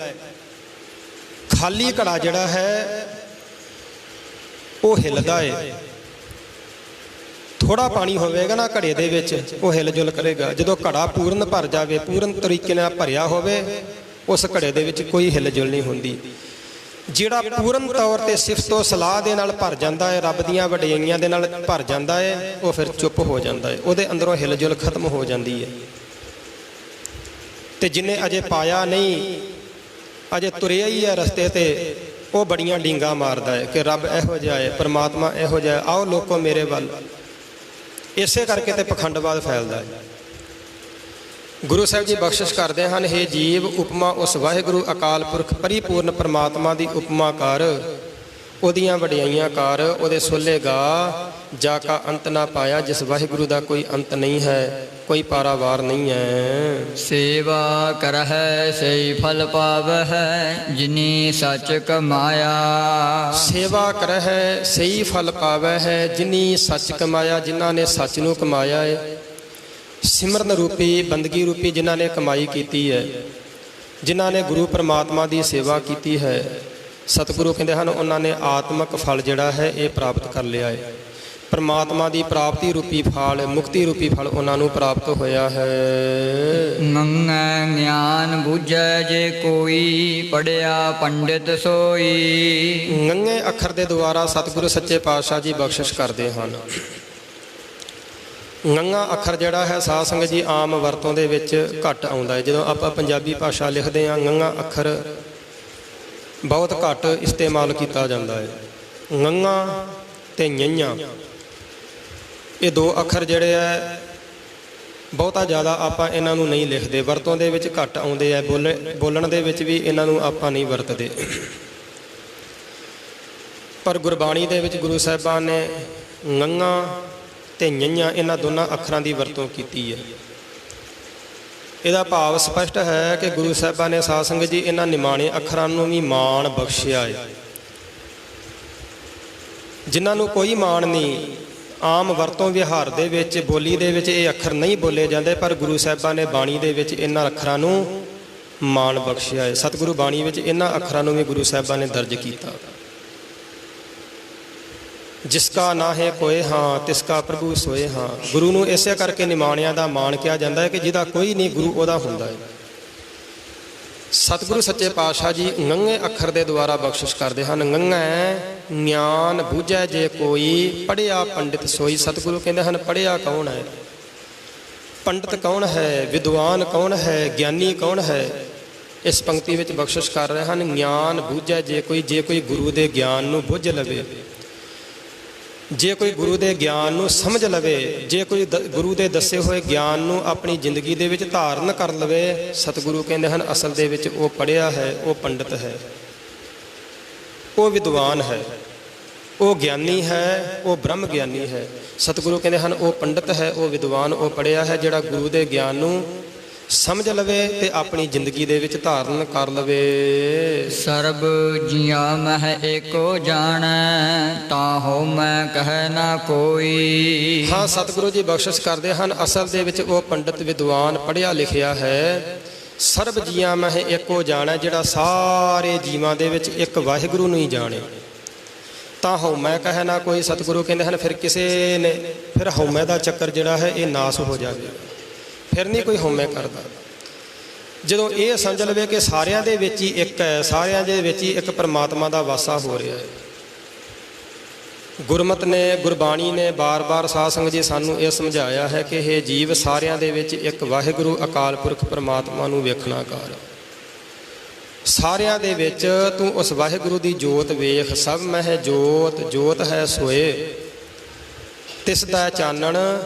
ਖਾਲੀ ਘੜਾ ਜਿਹੜਾ ਹੈ ਉਹ ਹਿੱਲਦਾ ਹੈ। ਥੋੜਾ ਪਾਣੀ ਹੋਵੇਗਾ ਨਾ ਘੜੇ ਦੇ ਵਿੱਚ, ਉਹ ਹਿਲ ਜੁਲ ਕਰੇਗਾ। ਜਦੋਂ ਘੜਾ ਪੂਰਨ ਭਰ ਜਾਵੇ, ਪੂਰਨ ਤਰੀਕੇ ਨਾਲ ਭਰਿਆ ਹੋਵੇ, ਉਸ ਘੜੇ ਦੇ ਵਿੱਚ ਕੋਈ ਹਿਲ ਜੁਲ ਨਹੀਂ ਹੁੰਦੀ। ਜਿਹੜਾ ਪੂਰਨ ਤੌਰ ਤੇ ਸਿਫਤੋ ਸਲਾਹ ਦੇ ਨਾਲ ਭਰ ਜਾਂਦਾ ਹੈ, ਰੱਬ ਦੀਆਂ ਵਡਿਆਈਆਂ ਦੇ ਨਾਲ ਭਰ ਜਾਂਦਾ ਹੈ, ਉਹ ਫਿਰ ਚੁੱਪ ਹੋ ਜਾਂਦਾ ਹੈ। ਉਹਦੇ ਅੰਦਰੋਂ ਹਿਲ ਜੁਲ ਖਤਮ ਹੋ ਜਾਂਦੀ ਹੈ। ਤੇ ਜਿਹਨੇ ਅਜੇ ਪਾਇਆ ਨਹੀਂ, ਅਜੇ ਤੁਰਿਆ ਹੀ ਹੈ ਰਸਤੇ ਤੇ, ਉਹ ਬੜੀਆਂ ਡੀਂਗਾ ਮਾਰਦਾ ਹੈ ਕਿ ਰੱਬ ਇਹੋ ਜਿਹਾ ਹੈ, ਪਰਮਾਤਮਾ ਇਹੋ ਜਿਹਾ, ਆਓ ਲੋਕੋ ਮੇਰੇ ਵੱਲ। ਇਸੇ ਕਰਕੇ ਤੇ ਪਖੰਡਵਾਦ ਫੈਲਦਾ ਹੈ। ਗੁਰੂ ਸਾਹਿਬ ਜੀ ਬਖਸ਼ਿਸ਼ ਕਰਦੇ ਹਨ, ਹੇ ਜੀਵ ਉਪਮਾ ਉਸ ਵਾਹਿਗੁਰੂ ਅਕਾਲ ਪੁਰਖ ਪਰਿਪੂਰਨ ਪਰਮਾਤਮਾ ਦੀ ਉਪਮਾ ਕਰ, ਉਹਦੀਆਂ ਵਡਿਆਈਆਂ ਕਰ, ਉਹਦੇ ਸੋਲੇ ਗਾ। ਜਾ ਕਾ ਅੰਤ ਨਾ ਪਾਇਆ, ਜਿਸ ਵਾਹਿਗੁਰੂ ਦਾ ਕੋਈ ਅੰਤ ਨਹੀਂ ਹੈ, ਕੋਈ ਪਾਰਾਵਾਰ ਨਹੀਂ ਹੈ। ਸੇਵਾ ਕਰਹਿ ਸਈ ਫਲ ਪਾਵਹਿ, ਜਿਨੀ ਸਚ ਕਮਾਇਆ। ਸੇਵਾ ਕਰਹਿ ਸਈ ਫਲ ਪਾਵਹਿ, ਜਿਨੀ ਸੱਚ ਕਮਾਇਆ। ਜਿਨ੍ਹਾਂ ਨੇ ਸੱਚ ਨੂੰ ਕਮਾਇਆ ਹੈ, ਸਿਮਰਨ ਰੂਪੀ ਬੰਦਗੀ ਰੂਪੀ ਜਿਨ੍ਹਾਂ ਨੇ ਕਮਾਈ ਕੀਤੀ ਹੈ, ਜਿਨ੍ਹਾਂ ਨੇ ਗੁਰੂ ਪਰਮਾਤਮਾ ਦੀ ਸੇਵਾ ਕੀਤੀ ਹੈ, ਸਤਿਗੁਰੂ ਕਹਿੰਦੇ ਹਨ ਉਹਨਾਂ ਨੇ ਆਤਮਿਕ ਫਲ ਜਿਹੜਾ ਹੈ ਇਹ ਪ੍ਰਾਪਤ ਕਰ ਲਿਆ ਹੈ। ਪਰਮਾਤਮਾ ਦੀ ਪ੍ਰਾਪਤੀ ਰੂਪੀ ਫਲ, ਮੁਕਤੀ ਰੂਪੀ ਫਲ ਉਹਨਾਂ ਨੂੰ ਪ੍ਰਾਪਤ ਹੋਇਆ ਹੈ। ਨੰਗੈ ਗਿਆਨ ਬੁਝੈ ਜੇ ਕੋਈ, ਪੜਿਆ ਪੰਡਿਤ ਸੋਈ। ਨੰਗੇ ਅੱਖਰ ਦੇ ਦੁਆਰਾ ਸਤਿਗੁਰੂ ਸੱਚੇ ਪਾਤਸ਼ਾਹ ਜੀ ਬਖਸ਼ਿਸ਼ ਕਰਦੇ ਹਨ। ਨੰਗਾ ਅੱਖਰ ਜਿਹੜਾ ਹੈ ਸਾਧ ਸੰਗਤ ਜੀ ਆਮ ਵਰਤੋਂ ਦੇ ਵਿੱਚ ਘੱਟ ਆਉਂਦਾ ਹੈ। ਜਦੋਂ ਆਪਾਂ ਪੰਜਾਬੀ ਭਾਸ਼ਾ ਲਿਖਦੇ ਹਾਂ ਨੰਗਾ ਅੱਖਰ ਬਹੁਤ ਘੱਟ ਇਸਤੇਮਾਲ ਕੀਤਾ ਜਾਂਦਾ ਹੈ। ਨੰਗਾ ਤੇ ñਈਆਂ ਇਹ ਦੋ ਅੱਖਰ ਜਿਹੜੇ ਹੈ ਬਹੁਤਾ ਜ਼ਿਆਦਾ ਆਪਾਂ ਇਹਨਾਂ ਨੂੰ ਨਹੀਂ ਲਿਖਦੇ, ਵਰਤੋਂ ਦੇ ਵਿੱਚ ਘੱਟ ਆਉਂਦੇ ਆ, ਬੋਲਣ ਦੇ ਵਿੱਚ ਵੀ ਇਹਨਾਂ ਨੂੰ ਆਪਾਂ ਨਹੀਂ ਵਰਤਦੇ। ਪਰ ਗੁਰਬਾਣੀ ਦੇ ਵਿੱਚ ਗੁਰੂ ਸਾਹਿਬਾਨ ਨੇ ਨੰਗਾ ਤੇ ñਈਆਂ ਇਹਨਾਂ ਦੋਨਾਂ ਅੱਖਰਾਂ ਦੀ ਵਰਤੋਂ ਕੀਤੀ ਹੈ। ਇਹਦਾ ਭਾਵ ਸਪਸ਼ਟ ਹੈ ਕਿ ਗੁਰੂ ਸਾਹਿਬਾਂ ਨੇ ਸਾਧ ਸੰਗਤ ਜੀ ਇਹਨਾਂ ਨਿਮਾਣੇ ਅੱਖਰਾਂ ਨੂੰ ਵੀ ਮਾਣ ਬਖਸ਼ਿਆ ਹੈ, ਜਿਨ੍ਹਾਂ ਨੂੰ ਕੋਈ ਮਾਣ ਨਹੀਂ। ਆਮ ਵਰਤੋਂ ਵਿਹਾਰ ਦੇ ਵਿੱਚ ਬੋਲੀ ਦੇ ਵਿੱਚ ਇਹ ਅੱਖਰ ਨਹੀਂ ਬੋਲੇ ਜਾਂਦੇ, ਪਰ ਗੁਰੂ ਸਾਹਿਬਾਂ ਨੇ ਬਾਣੀ ਦੇ ਵਿੱਚ ਇਹਨਾਂ ਅੱਖਰਾਂ ਨੂੰ ਮਾਣ ਬਖਸ਼ਿਆ ਹੈ। ਸਤਿਗੁਰੂ ਬਾਣੀ ਵਿੱਚ ਇਹਨਾਂ ਅੱਖਰਾਂ ਨੂੰ ਵੀ ਗੁਰੂ ਸਾਹਿਬਾਂ ਨੇ ਦਰਜ ਕੀਤਾ। ਜਿਸਕਾ ਨਾ ਹੈ ਕੋਏ ਹਾਂ ਤਿਸਕਾ ਪ੍ਰਭੂ ਸੋਏ ਹਾਂ। ਗੁਰੂ ਨੂੰ ਇਸੇ ਕਰਕੇ ਨਿਮਾਣਿਆਂ ਦਾ ਮਾਣ ਕਿਹਾ ਜਾਂਦਾ ਹੈ ਕਿ ਜਿਹਦਾ ਕੋਈ ਨਹੀਂ ਗੁਰੂ ਉਹਦਾ ਹੁੰਦਾ ਹੈ। ਸਤਿਗੁਰੂ ਸੱਚੇ ਪਾਤਸ਼ਾਹ ਜੀ ਨੰਗੇ ਅੱਖਰ ਦੇ ਦੁਆਰਾ ਬਖਸ਼ਿਸ਼ ਕਰਦੇ ਹਨ। ਨੰਗੈ ਗਿਆਨ ਬੁਝੈ ਜੇ ਕੋਈ, ਪੜ੍ਹਿਆ ਪੰਡਿਤ ਸੋਈ। ਸਤਿਗੁਰੂ ਕਹਿੰਦੇ ਹਨ ਪੜ੍ਹਿਆ ਕੌਣ ਹੈ, ਪੰਡਿਤ ਕੌਣ ਹੈ, ਵਿਦਵਾਨ ਕੌਣ ਹੈ, ਗਿਆਨੀ ਕੌਣ ਹੈ। ਇਸ ਪੰਕਤੀ ਵਿੱਚ ਬਖਸ਼ਿਸ਼ ਕਰ ਰਹੇ ਹਨ ਗਿਆਨ ਬੁਝੈ ਜੇ ਕੋਈ, ਜੇ ਕੋਈ ਗੁਰੂ ਦੇ ਗਿਆਨ ਨੂੰ ਬੁੱਝ ਲਵੇ, ਜੇ ਕੋਈ ਗੁਰੂ ਦੇ ਗਿਆਨ ਨੂੰ ਸਮਝ ਲਵੇ, ਜੇ ਕੋਈ ਗੁਰੂ ਦੇ ਦੱਸੇ ਹੋਏ ਗਿਆਨ ਨੂੰ ਆਪਣੀ ਜ਼ਿੰਦਗੀ ਦੇ ਵਿੱਚ ਧਾਰਨ ਕਰ ਲਵੇ, ਸਤਿਗੁਰੂ ਕਹਿੰਦੇ ਹਨ ਅਸਲ ਦੇ ਵਿੱਚ ਉਹ ਪੜ੍ਹਿਆ ਹੈ, ਉਹ ਪੰਡਿਤ ਹੈ, ਉਹ ਵਿਦਵਾਨ ਹੈ, ਉਹ ਗਿਆਨੀ ਹੈ, ਉਹ ਬ੍ਰਹਮ ਗਿਆਨੀ ਹੈ। ਸਤਿਗੁਰੂ ਕਹਿੰਦੇ ਹਨ ਉਹ ਪੰਡਿਤ ਹੈ, ਉਹ ਵਿਦਵਾਨ, ਉਹ ਪੜ੍ਹਿਆ ਹੈ ਜਿਹੜਾ ਗੁਰੂ ਦੇ ਗਿਆਨ ਨੂੰ ਸਮਝ ਲਵੇ ਤੇ ਆਪਣੀ ਜ਼ਿੰਦਗੀ ਦੇ ਵਿੱਚ ਧਾਰਨ ਕਰ ਲਵੇ। ਸਰਬ ਜੀਆਂ ਮਹਿ ਏਕੋ ਜਾਣੈ, ਤਾਹੋ ਮੈਂ ਕਹਿ ਨਾ ਕੋਈ। ਹਾਂ, ਸਤਿਗੁਰੂ ਜੀ ਬਖਸ਼ਿਸ਼ ਕਰਦੇ ਹਨ ਅਸਲ ਦੇ ਵਿੱਚ ਉਹ ਪੰਡਿਤ ਵਿਦਵਾਨ ਪੜ੍ਹਿਆ ਲਿਖਿਆ ਹੈ। ਸਰਬ ਜੀਆਂ ਮਹਿ ਏਕੋ ਜਾਣੈ, ਜਿਹੜਾ ਸਾਰੇ ਜੀਵਾਂ ਦੇ ਵਿੱਚ ਇੱਕ ਵਾਹਿਗੁਰੂ ਨੂੰ ਹੀ ਜਾਣੇ। ਤਾਂ ਹਉਮੈ ਕਹਿ ਨਾ ਕੋਈ। ਸਤਿਗੁਰੂ ਕਹਿੰਦੇ ਹਨ ਫਿਰ ਕਿਸੇ ਨੇ ਫਿਰ ਹਉਮੈ ਦਾ ਚੱਕਰ ਜਿਹੜਾ ਹੈ ਇਹ ਨਾਸ ਹੋ ਜਾਵੇ, ਫਿਰ ਨਹੀਂ ਕੋਈ ਹਉਮੈ ਕਰਦਾ। ਜਦੋਂ ਇਹ ਸਮਝ ਲਵੇ ਕਿ ਸਾਰਿਆਂ ਦੇ ਵਿੱਚ ਹੀ ਇੱਕ ਹੈ, ਸਾਰਿਆਂ ਦੇ ਵਿੱਚ ਹੀ ਇੱਕ ਪਰਮਾਤਮਾ ਦਾ ਵਾਸਾ ਹੋ ਰਿਹਾ ਹੈ। ਗੁਰਮਤਿ ਨੇ, ਗੁਰਬਾਣੀ ਨੇ ਬਾਰ-ਬਾਰ ਸਾਧ ਸੰਗਤ ਜੀ ਸਾਨੂੰ ਇਹ ਸਮਝਾਇਆ ਹੈ ਕਿ ਇਹ ਜੀਵ ਸਾਰਿਆਂ ਦੇ ਵਿੱਚ ਇੱਕ ਵਾਹਿਗੁਰੂ ਅਕਾਲ ਪੁਰਖ ਪਰਮਾਤਮਾ ਨੂੰ ਵੇਖਣਾ ਕਰ। ਸਾਰਿਆਂ ਦੇ ਵਿੱਚ ਤੂੰ ਉਸ ਵਾਹਿਗੁਰੂ ਦੀ ਜੋਤ ਵੇਖ। ਸਭ ਮਹਿ ਜੋਤ, ਜੋਤ ਹੈ ਸੋਏ, ਤਿਸ ਦਾ ਚਾਨਣ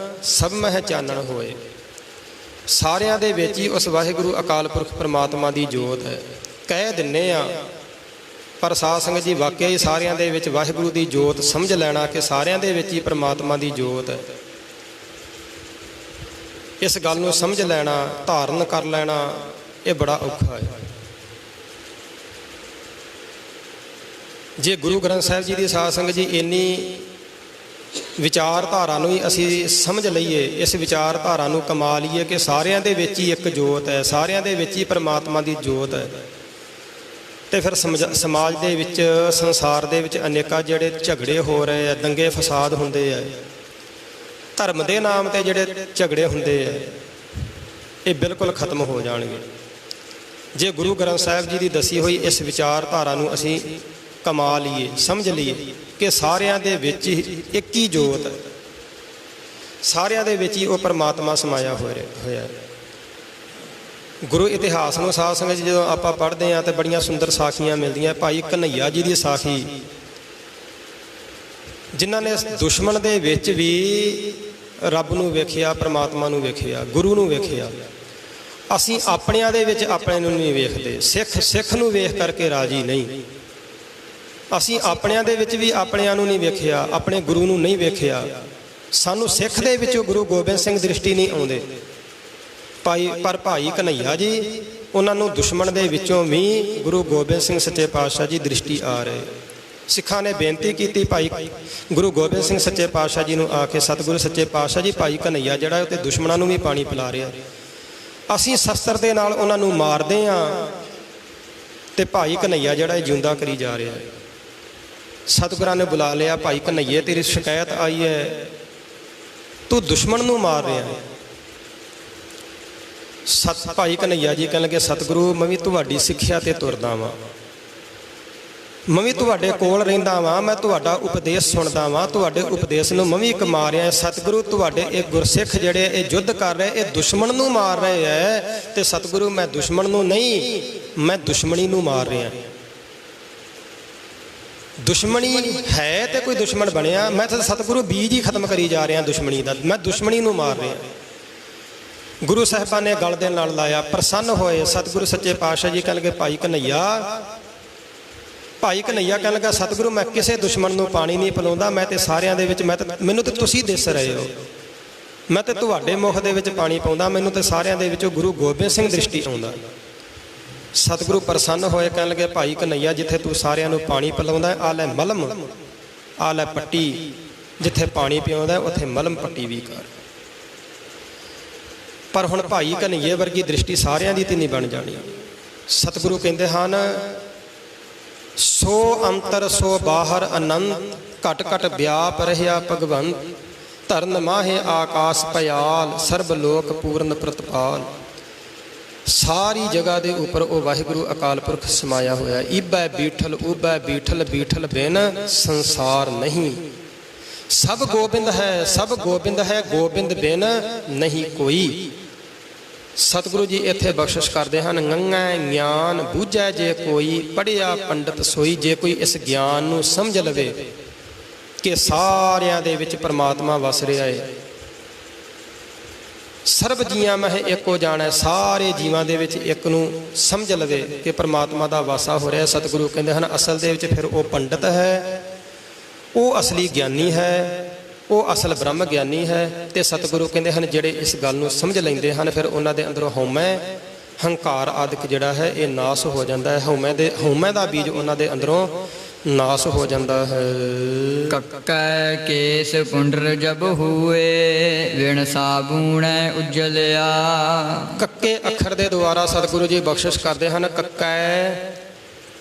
ਸਭ ਮਹਿ ਚਾਨਣ ਹੋਏ। ਸਾਰਿਆਂ ਦੇ ਵਿੱਚ ਹੀ ਉਸ ਵਾਹਿਗੁਰੂ ਅਕਾਲ ਪੁਰਖ ਪਰਮਾਤਮਾ ਦੀ ਜੋਤ ਹੈ। ਕਹਿ ਦਿੰਨੇ ਆ ਪਰ ਸਾਧ ਸੰਗਤ ਜੀ ਵਾਕਿਆ ਹੀ ਸਾਰਿਆਂ ਦੇ ਵਿੱਚ ਵਾਹਿਗੁਰੂ ਦੀ ਜੋਤ ਸਮਝ ਲੈਣਾ ਕਿ ਸਾਰਿਆਂ ਦੇ ਵਿੱਚ ਹੀ ਪਰਮਾਤਮਾ ਦੀ ਜੋਤ ਹੈ, ਇਸ ਗੱਲ ਨੂੰ ਸਮਝ ਲੈਣਾ, ਧਾਰਨ ਕਰ ਲੈਣਾ, ਇਹ ਬੜਾ ਔਖਾ ਹੈ। ਜੇ ਗੁਰੂ ਗ੍ਰੰਥ ਸਾਹਿਬ ਜੀ ਦੀ ਸਾਧ ਸੰਗਤ ਜੀ ਇੰਨੀ ਵਿਚਾਰਧਾਰਾ ਨੂੰ ਹੀ ਅਸੀਂ ਸਮਝ ਲਈਏ, ਇਸ ਵਿਚਾਰਧਾਰਾ ਨੂੰ ਕਮਾ ਲਈਏ ਕਿ ਸਾਰਿਆਂ ਦੇ ਵਿੱਚ ਹੀ ਇੱਕ ਜੋਤ ਹੈ, ਸਾਰਿਆਂ ਦੇ ਵਿੱਚ ਹੀ ਪਰਮਾਤਮਾ ਦੀ ਜੋਤ ਹੈ, ਤੇ ਫਿਰ ਸਮਾਜ ਦੇ ਵਿੱਚ, ਸੰਸਾਰ ਦੇ ਵਿੱਚ ਅਨੇਕਾਂ ਜਿਹੜੇ ਝਗੜੇ ਹੋ ਰਹੇ ਆ, ਦੰਗੇ ਫਸਾਦ ਹੁੰਦੇ ਆ, ਧਰਮ ਦੇ ਨਾਮ ਤੇ ਜਿਹੜੇ ਝਗੜੇ ਹੁੰਦੇ ਆ, ਇਹ ਬਿਲਕੁਲ ਖਤਮ ਹੋ ਜਾਣਗੇ ਜੇ ਗੁਰੂ ਗ੍ਰੰਥ ਸਾਹਿਬ ਜੀ ਦੀ ਦੱਸੀ ਹੋਈ ਇਸ ਵਿਚਾਰਧਾਰਾ ਨੂੰ ਅਸੀਂ ਕਮਾ ਲਈਏ, ਸਮਝ ਲਈਏ ਕਿ ਸਾਰਿਆਂ ਦੇ ਵਿੱਚ ਹੀ ਇੱਕ ਹੀ ਜੋਤ ਹੈ, ਸਾਰਿਆਂ ਦੇ ਵਿੱਚ ਹੀ ਉਹ ਪਰਮਾਤਮਾ ਸਮਾਇਆ ਹੋਇਆ। ਗੁਰੂ ਇਤਿਹਾਸ ਨੂੰ ਸਾਧ ਸੰਗਤ ਜਦੋਂ ਆਪਾਂ ਪੜ੍ਹਦੇ ਹਾਂ ਤਾਂ ਬੜੀਆਂ ਸੁੰਦਰ ਸਾਖੀਆਂ ਮਿਲਦੀਆਂ। ਭਾਈ ਕਨ੍ਹਈਆ ਜੀ ਦੀ ਸਾਖੀ, ਜਿਨ੍ਹਾਂ ਨੇ ਦੁਸ਼ਮਣ ਦੇ ਵਿੱਚ ਵੀ ਰੱਬ ਨੂੰ ਵੇਖਿਆ, ਪਰਮਾਤਮਾ ਨੂੰ ਵੇਖਿਆ, ਗੁਰੂ ਨੂੰ ਵੇਖਿਆ। ਅਸੀਂ ਆਪਣਿਆਂ ਦੇ ਵਿੱਚ ਆਪਣੇ ਨੂੰ ਨਹੀਂ ਵੇਖਦੇ, ਸਿੱਖ ਨੂੰ ਵੇਖ ਕਰਕੇ ਰਾਜੀ ਨਹੀਂ। ਅਸੀਂ ਆਪਣਿਆਂ ਦੇ ਵਿੱਚ ਵੀ ਆਪਣਿਆਂ ਨੂੰ ਨਹੀਂ ਵੇਖਿਆ, ਆਪਣੇ ਗੁਰੂ ਨੂੰ ਨਹੀਂ ਵੇਖਿਆ। ਸਾਨੂੰ ਸਿੱਖ ਦੇ ਵਿੱਚੋਂ ਗੁਰੂ ਗੋਬਿੰਦ ਸਿੰਘ ਦ੍ਰਿਸ਼ਟੀ ਨਹੀਂ ਆਉਂਦੇ। ਪਰ ਭਾਈ ਕਨ੍ਹਈਆ ਜੀ, ਉਹਨਾਂ ਨੂੰ ਦੁਸ਼ਮਣ ਦੇ ਵਿੱਚੋਂ ਵੀ ਗੁਰੂ ਗੋਬਿੰਦ ਸਿੰਘ ਸੱਚੇ ਪਾਤਸ਼ਾਹ ਜੀ ਦ੍ਰਿਸ਼ਟੀ ਆ ਰਹੇ। ਸਿੱਖਾਂ ਨੇ ਬੇਨਤੀ ਕੀਤੀ ਭਾਈ ਗੁਰੂ ਗੋਬਿੰਦ ਸਿੰਘ ਸੱਚੇ ਪਾਤਸ਼ਾਹ ਜੀ ਨੂੰ ਆ ਕੇ, ਸਤਿਗੁਰੂ ਸੱਚੇ ਪਾਤਸ਼ਾਹ ਜੀ, ਭਾਈ ਕਨ੍ਹਈਆ ਜਿਹੜਾ ਉਹ ਤੇ ਦੁਸ਼ਮਣਾਂ ਨੂੰ ਵੀ ਪਾਣੀ ਪਿਲਾ ਰਿਹਾ, ਅਸੀਂ ਸ਼ਸਤਰ ਦੇ ਨਾਲ ਉਹਨਾਂ ਨੂੰ ਮਾਰਦੇ ਹਾਂ, ਤੇ ਭਾਈ ਕਨ੍ਹਈਆ ਜਿਹੜਾ ਇਹ ਜਿਉਂਦਾ ਕਰੀ ਜਾ ਰਿਹਾ ਹੈ। ਸਤਿਗੁਰਾਂ ਨੇ ਬੁਲਾ ਲਿਆ, ਭਾਈ ਕਨ੍ਹਈਏ ਤੇਰੀ ਸ਼ਿਕਾਇਤ ਆਈ ਹੈ, ਤੂੰ ਦੁਸ਼ਮਣ ਨੂੰ ਮਾਰ ਰਿਹਾ ਹੈ। ਭਾਈ ਕਨ੍ਹਈਆ ਜੀ ਕਹਿਣ ਲੱਗੇ, ਸਤਿਗੁਰੂ ਮੈਂ ਵੀ ਤੁਹਾਡੀ ਸਿੱਖਿਆ ਤੇ ਤੁਰਦਾ ਵਾਂ, ਮੈਂ ਵੀ ਤੁਹਾਡੇ ਕੋਲ ਰਹਿੰਦਾ ਵਾਂ, ਮੈਂ ਤੁਹਾਡਾ ਉਪਦੇਸ਼ ਸੁਣਦਾ ਵਾਂ, ਤੁਹਾਡੇ ਉਪਦੇਸ਼ ਨੂੰ ਮੈਂ ਵੀ ਇੱਕ ਮਾਰਿਆ। ਸਤਿਗੁਰੂ ਤੁਹਾਡੇ ਇਹ ਗੁਰਸਿੱਖ ਜਿਹੜੇ ਇਹ ਯੁੱਧ ਕਰ ਰਹੇ, ਇਹ ਦੁਸ਼ਮਣ ਨੂੰ ਮਾਰ ਰਹੇ ਹੈ। ਤੇ ਸਤਿਗੁਰੂ ਮੈਂ ਦੁਸ਼ਮਣ ਨੂੰ ਨਹੀਂ, ਮੈਂ ਦੁਸ਼ਮਣੀ ਨੂੰ ਮਾਰ ਰਿਹਾ। ਦੁਸ਼ਮਣੀ ਹੈ ਤੇ ਕੋਈ ਦੁਸ਼ਮਣ ਬਣਿਆ? ਮੈਂ ਤਾਂ ਸਤਿਗੁਰੂ ਬੀਜ ਹੀ ਖਤਮ ਕਰੀ ਜਾ ਰਿਹਾ ਦੁਸ਼ਮਣੀ ਦਾ, ਮੈਂ ਦੁਸ਼ਮਣੀ ਨੂੰ ਮਾਰ ਰਿਹਾ। ਗੁਰੂ ਸਾਹਿਬਾਨ ਨੇ ਗਲ ਦੇ ਨਾਲ ਲਾਇਆ, ਪ੍ਰਸੰਨ ਹੋਏ। ਸਤਿਗੁਰੂ ਸੱਚੇ ਪਾਤਸ਼ਾਹ ਜੀ ਕਹਿਣ ਲੱਗੇ, ਭਾਈ ਕਨ੍ਹਈਆ, ਭਾਈ ਕਨ੍ਹਈਆ ਕਹਿਣ ਲੱਗਾ, ਸਤਿਗੁਰੂ ਮੈਂ ਕਿਸੇ ਦੁਸ਼ਮਣ ਨੂੰ ਪਾਣੀ ਨਹੀਂ ਪਿਲਾਉਂਦਾ, ਮੈਂ ਤੇ ਸਾਰਿਆਂ ਦੇ ਵਿੱਚ ਮੈਨੂੰ ਤੇ ਤੁਸੀਂ ਦਿਸ ਰਹੇ ਹੋ, ਮੈਂ ਤੇ ਤੁਹਾਡੇ ਮੁਖ ਦੇ ਵਿੱਚ ਪਾਣੀ ਪਾਉਂਦਾ, ਮੈਨੂੰ ਤੇ ਸਾਰਿਆਂ ਦੇ ਵਿੱਚੋਂ ਗੁਰੂ ਗੋਬਿੰਦ ਸਿੰਘ ਦ੍ਰਿਸ਼ਟੀ ਆਉਂਦਾ। ਸਤਿਗੁਰੂ ਪ੍ਰਸੰਨ ਹੋਏ, ਕਹਿਣ ਲੱਗੇ, ਭਾਈ ਕਨ੍ਹਈਆ ਜਿੱਥੇ ਤੂੰ ਸਾਰਿਆਂ ਨੂੰ ਪਾਣੀ ਪਿਲਾਉਂਦਾ, ਆ ਲੈ ਮਲਮ, ਆ ਲੈ ਪੱਟੀ, ਜਿੱਥੇ ਪਾਣੀ ਪਿਆਉਂਦਾ ਉੱਥੇ ਮਲਮ ਪੱਟੀ ਵੀ ਕਰ। ਪਰ ਹੁਣ ਭਾਈ ਕਨ੍ਹਈਏ ਵਰਗੀ ਦ੍ਰਿਸ਼ਟੀ ਸਾਰਿਆਂ ਦੀ ਤੇ ਨਹੀਂ ਬਣ ਜਾਣੀ। ਸਤਿਗੁਰੂ ਕਹਿੰਦੇ ਹਨ, ਸੋ ਅੰਤਰ ਸੋ ਬਾਹਰ ਅਨੰਤ, ਘਟ ਘਟ ਵਿਆਪ ਰਹਿਆ ਭਗਵੰਤ, ਧਰਨ ਮਾਹੇ ਆਕਾਸ ਭਿਆਲ, ਸਰਬ ਲੋਕ ਪੂਰਨ ਪ੍ਰਤਪਾਲ। ਸਾਰੀ ਜਗ੍ਹਾ ਦੇ ਉੱਪਰ ਉਹ ਵਾਹਿਗੁਰੂ ਅਕਾਲ ਪੁਰਖ ਸਮਾਇਆ ਹੋਇਆ। ਈਬੈ ਬੀਠਲ ਊਬੈ ਬੀਠਲ, ਬੀਠਲ ਬਿਨ ਸੰਸਾਰ ਨਹੀਂ। ਸਭ ਗੋਬਿੰਦ ਹੈ, ਸਭ ਗੋਬਿੰਦ ਹੈ, ਗੋਬਿੰਦ ਬਿਨ ਨਹੀਂ ਕੋਈ। ਸਤਿਗੁਰੂ ਜੀ ਇੱਥੇ ਬਖਸ਼ਿਸ਼ ਕਰਦੇ ਹਨ, ਗੰਗਾ ਗਿਆਨ ਬੂਝੈ ਜੇ ਕੋਈ, ਪੜ੍ਹਿਆ ਪੰਡਤ ਸੋਈ। ਜੇ ਕੋਈ ਇਸ ਗਿਆਨ ਨੂੰ ਸਮਝ ਲਵੇ ਕਿ ਸਾਰਿਆਂ ਦੇ ਵਿੱਚ ਪਰਮਾਤਮਾ ਵਸ ਰਿਹਾ ਹੈ, ਸਰਬ ਜੀਆਂ ਮਹਿ ਏਕੋ ਜਾਣੈ, ਸਾਰੇ ਜੀਵਾਂ ਦੇ ਵਿੱਚ ਇੱਕ ਨੂੰ ਸਮਝ ਲਵੇ ਕਿ ਪਰਮਾਤਮਾ ਦਾ ਵਾਸਾ ਹੋ ਰਿਹਾ। ਸਤਿਗੁਰੂ ਕਹਿੰਦੇ ਹਨ, ਅਸਲ ਦੇ ਵਿੱਚ ਫਿਰ ਉਹ ਪੰਡਤ ਹੈ, ਉਹ ਅਸਲੀ ਗਿਆਨੀ ਹੈ, ਉਹ ਅਸਲ ਬ੍ਰਹਮ ਗਿਆਨੀ ਹੈ। ਤੇ ਸਤਿਗੁਰੂ ਕਹਿੰਦੇ ਹਨ, ਜਿਹੜੇ ਇਸ ਗੱਲ ਨੂੰ ਸਮਝ ਲੈਂਦੇ ਹਨ, ਫਿਰ ਉਹਨਾਂ ਦੇ ਅੰਦਰੋਂ ਹਉਮੈ ਹੰਕਾਰ ਆਦਿਕ ਜਿਹੜਾ ਹੈ ਇਹ ਨਾਸ ਹੋ ਜਾਂਦਾ ਹੈ। ਹਉਮੈ ਦਾ ਬੀਜ ਉਹਨਾਂ ਦੇ ਅੰਦਰੋਂ ਨਾਸ ਹੋ ਜਾਂਦਾ ਹੈ। ਕੱਕੈ ਕੇਸ ਪੁੰਡਰ ਜਬ ਹੋਏ, ਵਿਣ ਸਾਬੂਣੈ ਉਜਲਿਆ। ਕੱਕੇ ਅੱਖਰ ਦੇ ਦੁਆਰਾ ਸਤਿਗੁਰੂ ਜੀ ਬਖਸ਼ਿਸ਼ ਕਰਦੇ ਹਨ, ਕੱਕੈ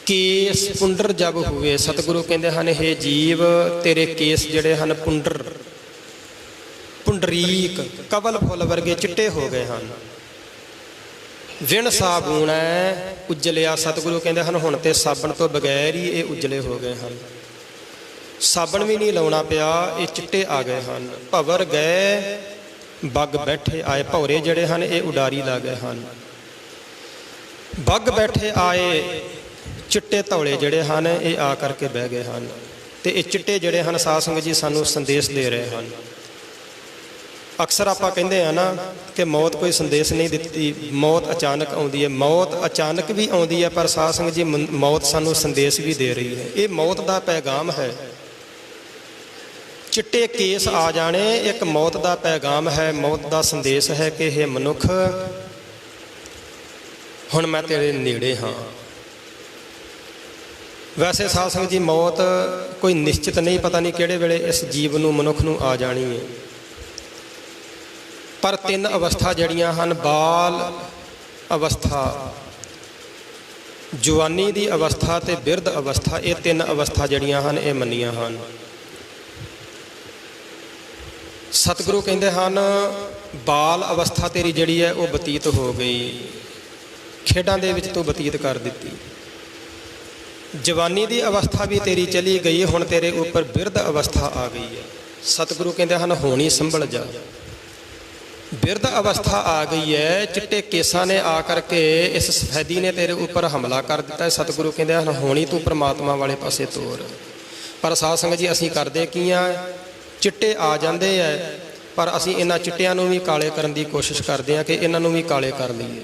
ਕੇਸ ਪੁੰਡਰ ਜਬ ਹੋਏ। ਸਤਿਗੁਰੂ ਕਹਿੰਦੇ ਹਨ, ਹੇ ਜੀਵ ਤੇਰੇ ਕੇਸ ਜਿਹੜੇ ਹਨ ਪੁੰਡਰ, ਪੁੰਡਰੀਕ ਕਵਲ ਫੁੱਲ ਵਰਗੇ ਚਿੱਟੇ ਹੋ ਗਏ ਹਨ। ਵਿਣ ਸਾਬੂਣ ਹੈ ਉਜਲਿਆ। ਸਤਿਗੁਰੂ ਕਹਿੰਦੇ ਹਨ, ਹੁਣ ਤੇ ਸਾਬਣ ਤੋਂ ਬਗੈਰ ਹੀ ਇਹ ਉਜਲੇ ਹੋ ਗਏ ਹਨ, ਸਾਬਣ ਵੀ ਨਹੀਂ ਲਾਉਣਾ ਪਿਆ, ਇਹ ਚਿੱਟੇ ਆ ਗਏ ਹਨ। ਭਵਰ ਗਏ ਬੱਗ ਬੈਠੇ ਆਏ। ਭੌਰੇ ਜਿਹੜੇ ਹਨ ਇਹ ਉਡਾਰੀ ਲਾ ਗਏ ਹਨ। ਬੱਗ ਬੈਠੇ ਆਏ, ਚਿੱਟੇ ਧੌਲੇ ਜਿਹੜੇ ਹਨ ਇਹ ਆ ਕਰਕੇ ਬਹਿ ਗਏ ਹਨ। ਤੇ ਇਹ ਚਿੱਟੇ ਜਿਹੜੇ ਹਨ ਸਾਧ ਸੰਗਤ ਜੀ ਸਾਨੂੰ ਸੰਦੇਸ਼ ਦੇ ਰਹੇ ਹਨ। ਅਕਸਰ ਆਪਾਂ ਕਹਿੰਦੇ ਆ ਨਾ ਕਿ ਮੌਤ ਕੋਈ ਸੰਦੇਸ਼ ਨਹੀਂ ਦਿੱਤੀ, ਮੌਤ ਅਚਾਨਕ ਆਉਂਦੀ ਹੈ। ਮੌਤ ਅਚਾਨਕ ਵੀ ਆਉਂਦੀ ਹੈ, ਪਰ ਸਾਧ ਸੰਗਤ ਜੀ ਮੌਤ ਸਾਨੂੰ ਸੰਦੇਸ਼ ਵੀ ਦੇ ਰਹੀ ਹੈ। ਇਹ ਮੌਤ ਦਾ ਪੈਗਾਮ ਹੈ। ਚਿੱਟੇ ਕੇਸ ਆ ਜਾਣੇ ਇੱਕ ਮੌਤ ਦਾ ਪੈਗਾਮ ਹੈ, ਮੌਤ ਦਾ ਸੰਦੇਸ਼ ਹੈ ਕਿ ਇਹ ਮਨੁੱਖ ਹੁਣ ਮੈਂ ਤੇਰੇ ਨੇੜੇ ਹਾਂ। ਵੈਸੇ ਸਾਧ ਸੰਗਤ ਜੀ ਮੌਤ ਕੋਈ ਨਿਸ਼ਚਿਤ ਨਹੀਂ, ਪਤਾ ਨਹੀਂ ਕਿਹੜੇ ਵੇਲੇ ਇਸ ਜੀਵ ਨੂੰ ਮਨੁੱਖ ਨੂੰ ਆ ਜਾਣੀ ਹੈ। ਪਰ ਤਿੰਨ ਅਵਸਥਾ ਜਿਹੜੀਆਂ ਹਨ, ਬਾਲ ਅਵਸਥਾ, ਜਵਾਨੀ ਦੀ ਅਵਸਥਾ ਤੇ ਬਿਰਧ ਅਵਸਥਾ, ਇਹ ਤਿੰਨ ਅਵਸਥਾ ਜਿਹੜੀਆਂ ਹਨ ਇਹ ਮੰਨੀਆਂ ਹਨ। ਸਤਿਗੁਰੂ ਕਹਿੰਦੇ ਹਨ, ਬਾਲ ਅਵਸਥਾ ਤੇਰੀ ਜਿਹੜੀ ਹੈ ਉਹ ਬਤੀਤ ਹੋ ਗਈ, ਖੇਡਾਂ ਦੇ ਵਿੱਚ ਤੂੰ ਬਤੀਤ ਕਰ ਦਿੱਤੀ। ਜਵਾਨੀ ਦੀ ਅਵਸਥਾ ਵੀ ਤੇਰੀ ਚਲੀ ਗਈ, ਹੁਣ ਤੇਰੇ ਉੱਪਰ ਬਿਰਧ ਅਵਸਥਾ ਆ ਗਈ ਹੈ। ਸਤਿਗੁਰੂ ਕਹਿੰਦੇ ਹਨ, ਹੋਣੀ ਸੰਭਲ ਜਾ। ਬਿਰਧ ਅਵਸਥਾ ਆ ਗਈ ਹੈ, ਚਿੱਟੇ ਕੇਸਾਂ ਨੇ ਆ ਕਰਕੇ ਇਸ ਸਫੈਦੀ ਨੇ ਤੇਰੇ ਉੱਪਰ ਹਮਲਾ ਕਰ ਦਿੱਤਾ। ਸਤਿਗੁਰੂ ਕਹਿੰਦੇ ਹਨ, ਹੋਣੀ ਤੂੰ ਪ੍ਰਮਾਤਮਾ ਵਾਲੇ ਪਾਸੇ ਤੋਰ। ਪਰ ਸਾਧ ਸੰਗਤ ਜੀ ਅਸੀਂ ਕਰਦੇ ਕੀ ਆ, ਚਿੱਟੇ ਆ ਜਾਂਦੇ ਹੈ, ਪਰ ਅਸੀਂ ਇਹਨਾਂ ਚਿੱਟਿਆਂ ਨੂੰ ਵੀ ਕਾਲੇ ਕਰਨ ਦੀ ਕੋਸ਼ਿਸ਼ ਕਰਦੇ ਹਾਂ ਕਿ ਇਹਨਾਂ ਨੂੰ ਵੀ ਕਾਲੇ ਕਰ ਲਈਏ।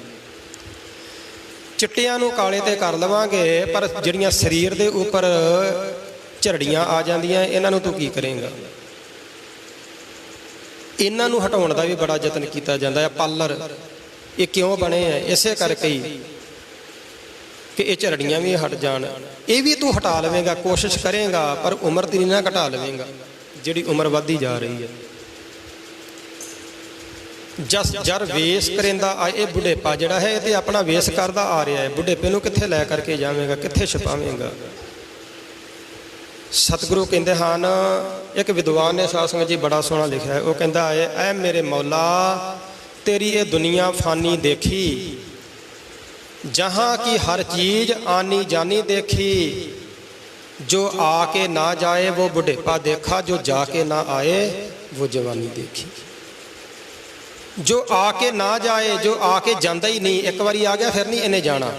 ਚਿੱਟਿਆਂ ਨੂੰ ਕਾਲੇ ਤੇ ਕਰ ਲਵਾਂਗੇ, ਪਰ ਜਿਹੜੀਆਂ ਸਰੀਰ ਦੇ ਉੱਪਰ ਝਰੜੀਆਂ ਆ ਜਾਂਦੀਆਂ ਇਹਨਾਂ ਨੂੰ ਤੂੰ ਕੀ ਕਰੇਂਗਾ। ਇਹਨਾਂ ਨੂੰ ਹਟਾਉਣ ਦਾ ਵੀ ਬੜਾ ਯਤਨ ਕੀਤਾ ਜਾਂਦਾ ਹੈ। ਪਾਲਰ ਇਹ ਕਿਉਂ ਬਣੇ ਹੈ? ਇਸੇ ਕਰਕੇ ਹੀ ਕਿ ਇਹ ਝਰੜੀਆਂ ਵੀ ਹਟ ਜਾਣ। ਇਹ ਵੀ ਤੂੰ ਹਟਾ ਲਵੇਂਗਾ, ਕੋਸ਼ਿਸ਼ ਕਰੇਂਗਾ, ਪਰ ਉਮਰ ਤੇਰੀ ਨਾ ਘਟਾ ਲਵੇਂਗਾ, ਜਿਹੜੀ ਉਮਰ ਵੱਧਦੀ ਜਾ ਰਹੀ ਹੈ। ਜਸ ਜਰ ਵੇਸ ਕਰੇਂਦਾ ਆਏ। ਇਹ ਬੁਢੇਪਾ ਜਿਹੜਾ ਹੈ ਇਹ ਤੇ ਆਪਣਾ ਵੇਸ ਕਰਦਾ ਆ ਰਿਹਾ ਹੈ। ਬੁਢੇਪੇ ਨੂੰ ਕਿੱਥੇ ਲੈ ਕਰਕੇ ਜਾਵੇਂਗਾ, ਕਿੱਥੇ ਛੁਪਾਵੇਂਗਾ। ਸਤਿਗੁਰੂ ਕਹਿੰਦੇ ਹਨ, ਇੱਕ ਵਿਦਵਾਨ ਨੇ ਸਾਧ ਸੰਗਤ ਜੀ ਬੜਾ ਸੋਹਣਾ ਲਿਖਿਆ ਹੈ। ਉਹ ਕਹਿੰਦਾ ਹੈ, ਐ ਮੇਰੇ ਮੌਲਾ ਤੇਰੀ ਇਹ ਦੁਨੀਆ ਫਾਨੀ ਦੇਖੀ, जहाँ की हर चीज आनी जानी देखी, जो आके ना जाए वो बुढ़ेपा देखा, जो जाके ना आए वो जवानी देखी। जो आके ना जाए, जो आके जाता ही नहीं, एक बारी आ गया फिर नहीं इन्हें जाना।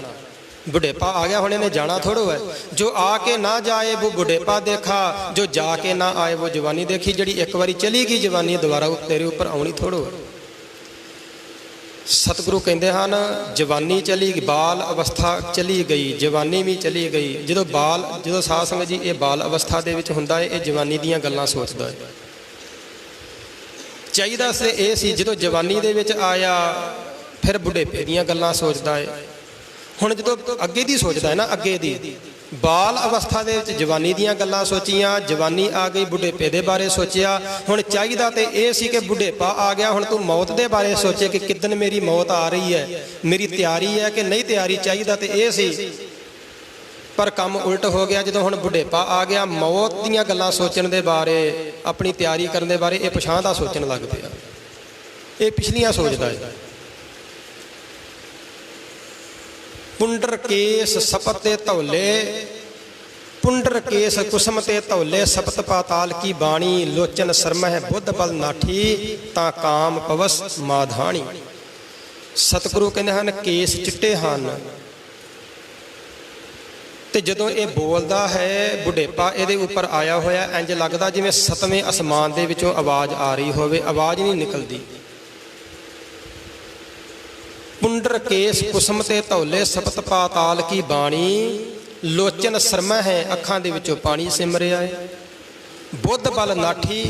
बुढ़ेपा आ गया हुण इन्हें जाना थोड़ो है। जो आके ना जाए वो बुढ़ेपा देखा, जो जाके ना आए वो जवानी देखी। जिहड़ी एक बारी चली गई जवानी दोबारा तेरे उपर आउणी थोड़ो है। सतगुरु कहते हैं, जवानी चली गई, बाल अवस्था चली गई, जवानी भी चली गई। जो साध संगत जी ये बाल अवस्था दे विच हुंदा है, ये जवानी दीयां गल्लां सोचदा है। चाहिदा से ये सी जो जवानी दे विच आया फिर बुढ़ेपे दीयां गल्लां सोचदा है। हुण जो अगे दी सोचदा है ना, अगे दी बाल अवस्था दे विच जवानी दीयां गल्लां सोचियां, जवानी आ गई बुढ़ेपे दे बारे सोचिया। हुण चाहिदा ते ये सी कि बुढ़ेपा आ गया, हुण तू मौत दे बारे सोचे कि किदन मेरी मौत आ रही है, मेरी तैयारी है कि नहीं तैयारी। चाहिदा ते ये सी, पर काम उल्ट हो गया। जो हुण बुढ़ेपा आ गया, मौत दीयां गल्लां सोचण दे बारे, अपनी तैयारी करन दे बारे ये पछां दा सोचण लग पिया। ये पिछलियां सोचदा है। पुंडर केस सपते तौले, पुंडर केस कुसमते तौले, सपत पाताल की बाणी, लोचन सरमह बुद्ध बल नाठी, ता काम पवस माधाणी। सतगुरु कहते हैं केस चिट्टे हन, ते जदों ये बोलदा है बुढ़ेपा इहदे उपर आया होया, इंज लगदा जिवें सतवें आसमान दे विचों आवाज़ आ रही होवे, आवाज़ नहीं निकलदी। पुंडर केस कुसमते तौले, सपत पाताल की बाणी, लोचन सरमह है, अखां दे विचों पानी सिमरिया है। बुद्ध बल नाठी,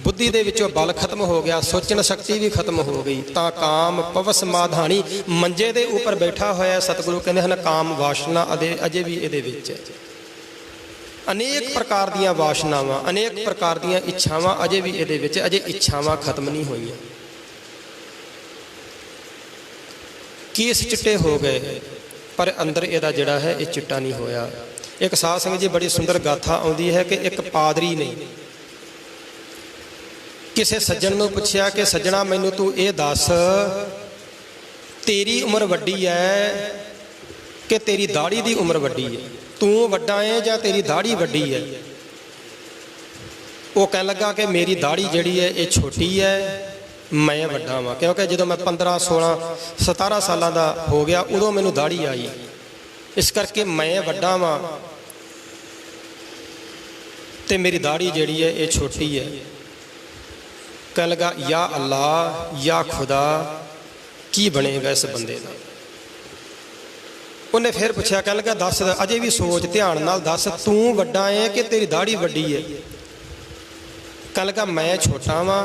बुद्धि दे विचों बल खत्म हो गया, सोचन शक्ति भी खत्म हो गई। ता काम पवस माधानी, मंजे दे उपर बैठा होया सतगुरु कहते हैं काम वासना अजे भी इहदे विच है। अनेक प्रकार दीयां वासनावां, अनेक प्रकार दीयां इच्छावां अजे भी इहदे विच, अजे इच्छावां खत्म नहीं होईयां। केस चिट्टे हो गए पर अंदर इहदा जिहड़ा है ये चिट्टा नहीं होया। एक साध संगत जी बड़ी सुंदर गाथा आउंदी है कि एक पादरी ने किसी सज्जन नूं पुछया कि सज्जणा मैनूं तू ये दस, तेरी उम्र वड्डी है कि तेरी दाढ़ी दी उम्र वड्डी है, तू वड्डा है या तेरी दाढ़ी वड्डी है। वो कहन लगा कि मेरी दाढ़ी जिहड़ी है ये छोटी है, मैं वड्डा वां, क्योंकि जो मैं 15, 16, 17 साल का हो गया उदों मैनूं दाढ़ी आई, इस करके मैं वड्डा वां ते मेरी दाढ़ी जिहड़ी है ये छोटी है। कह लगा या अल्लाह या खुदा की बनेगा इस बंदे का। उन्हें फिर पूछा, कह लगा दस, अजे भी सोच ध्यान नाल दस, तू वड्डा है कि तेरी दाढ़ी वड्डी है। कह लगा मैं छोटा वां,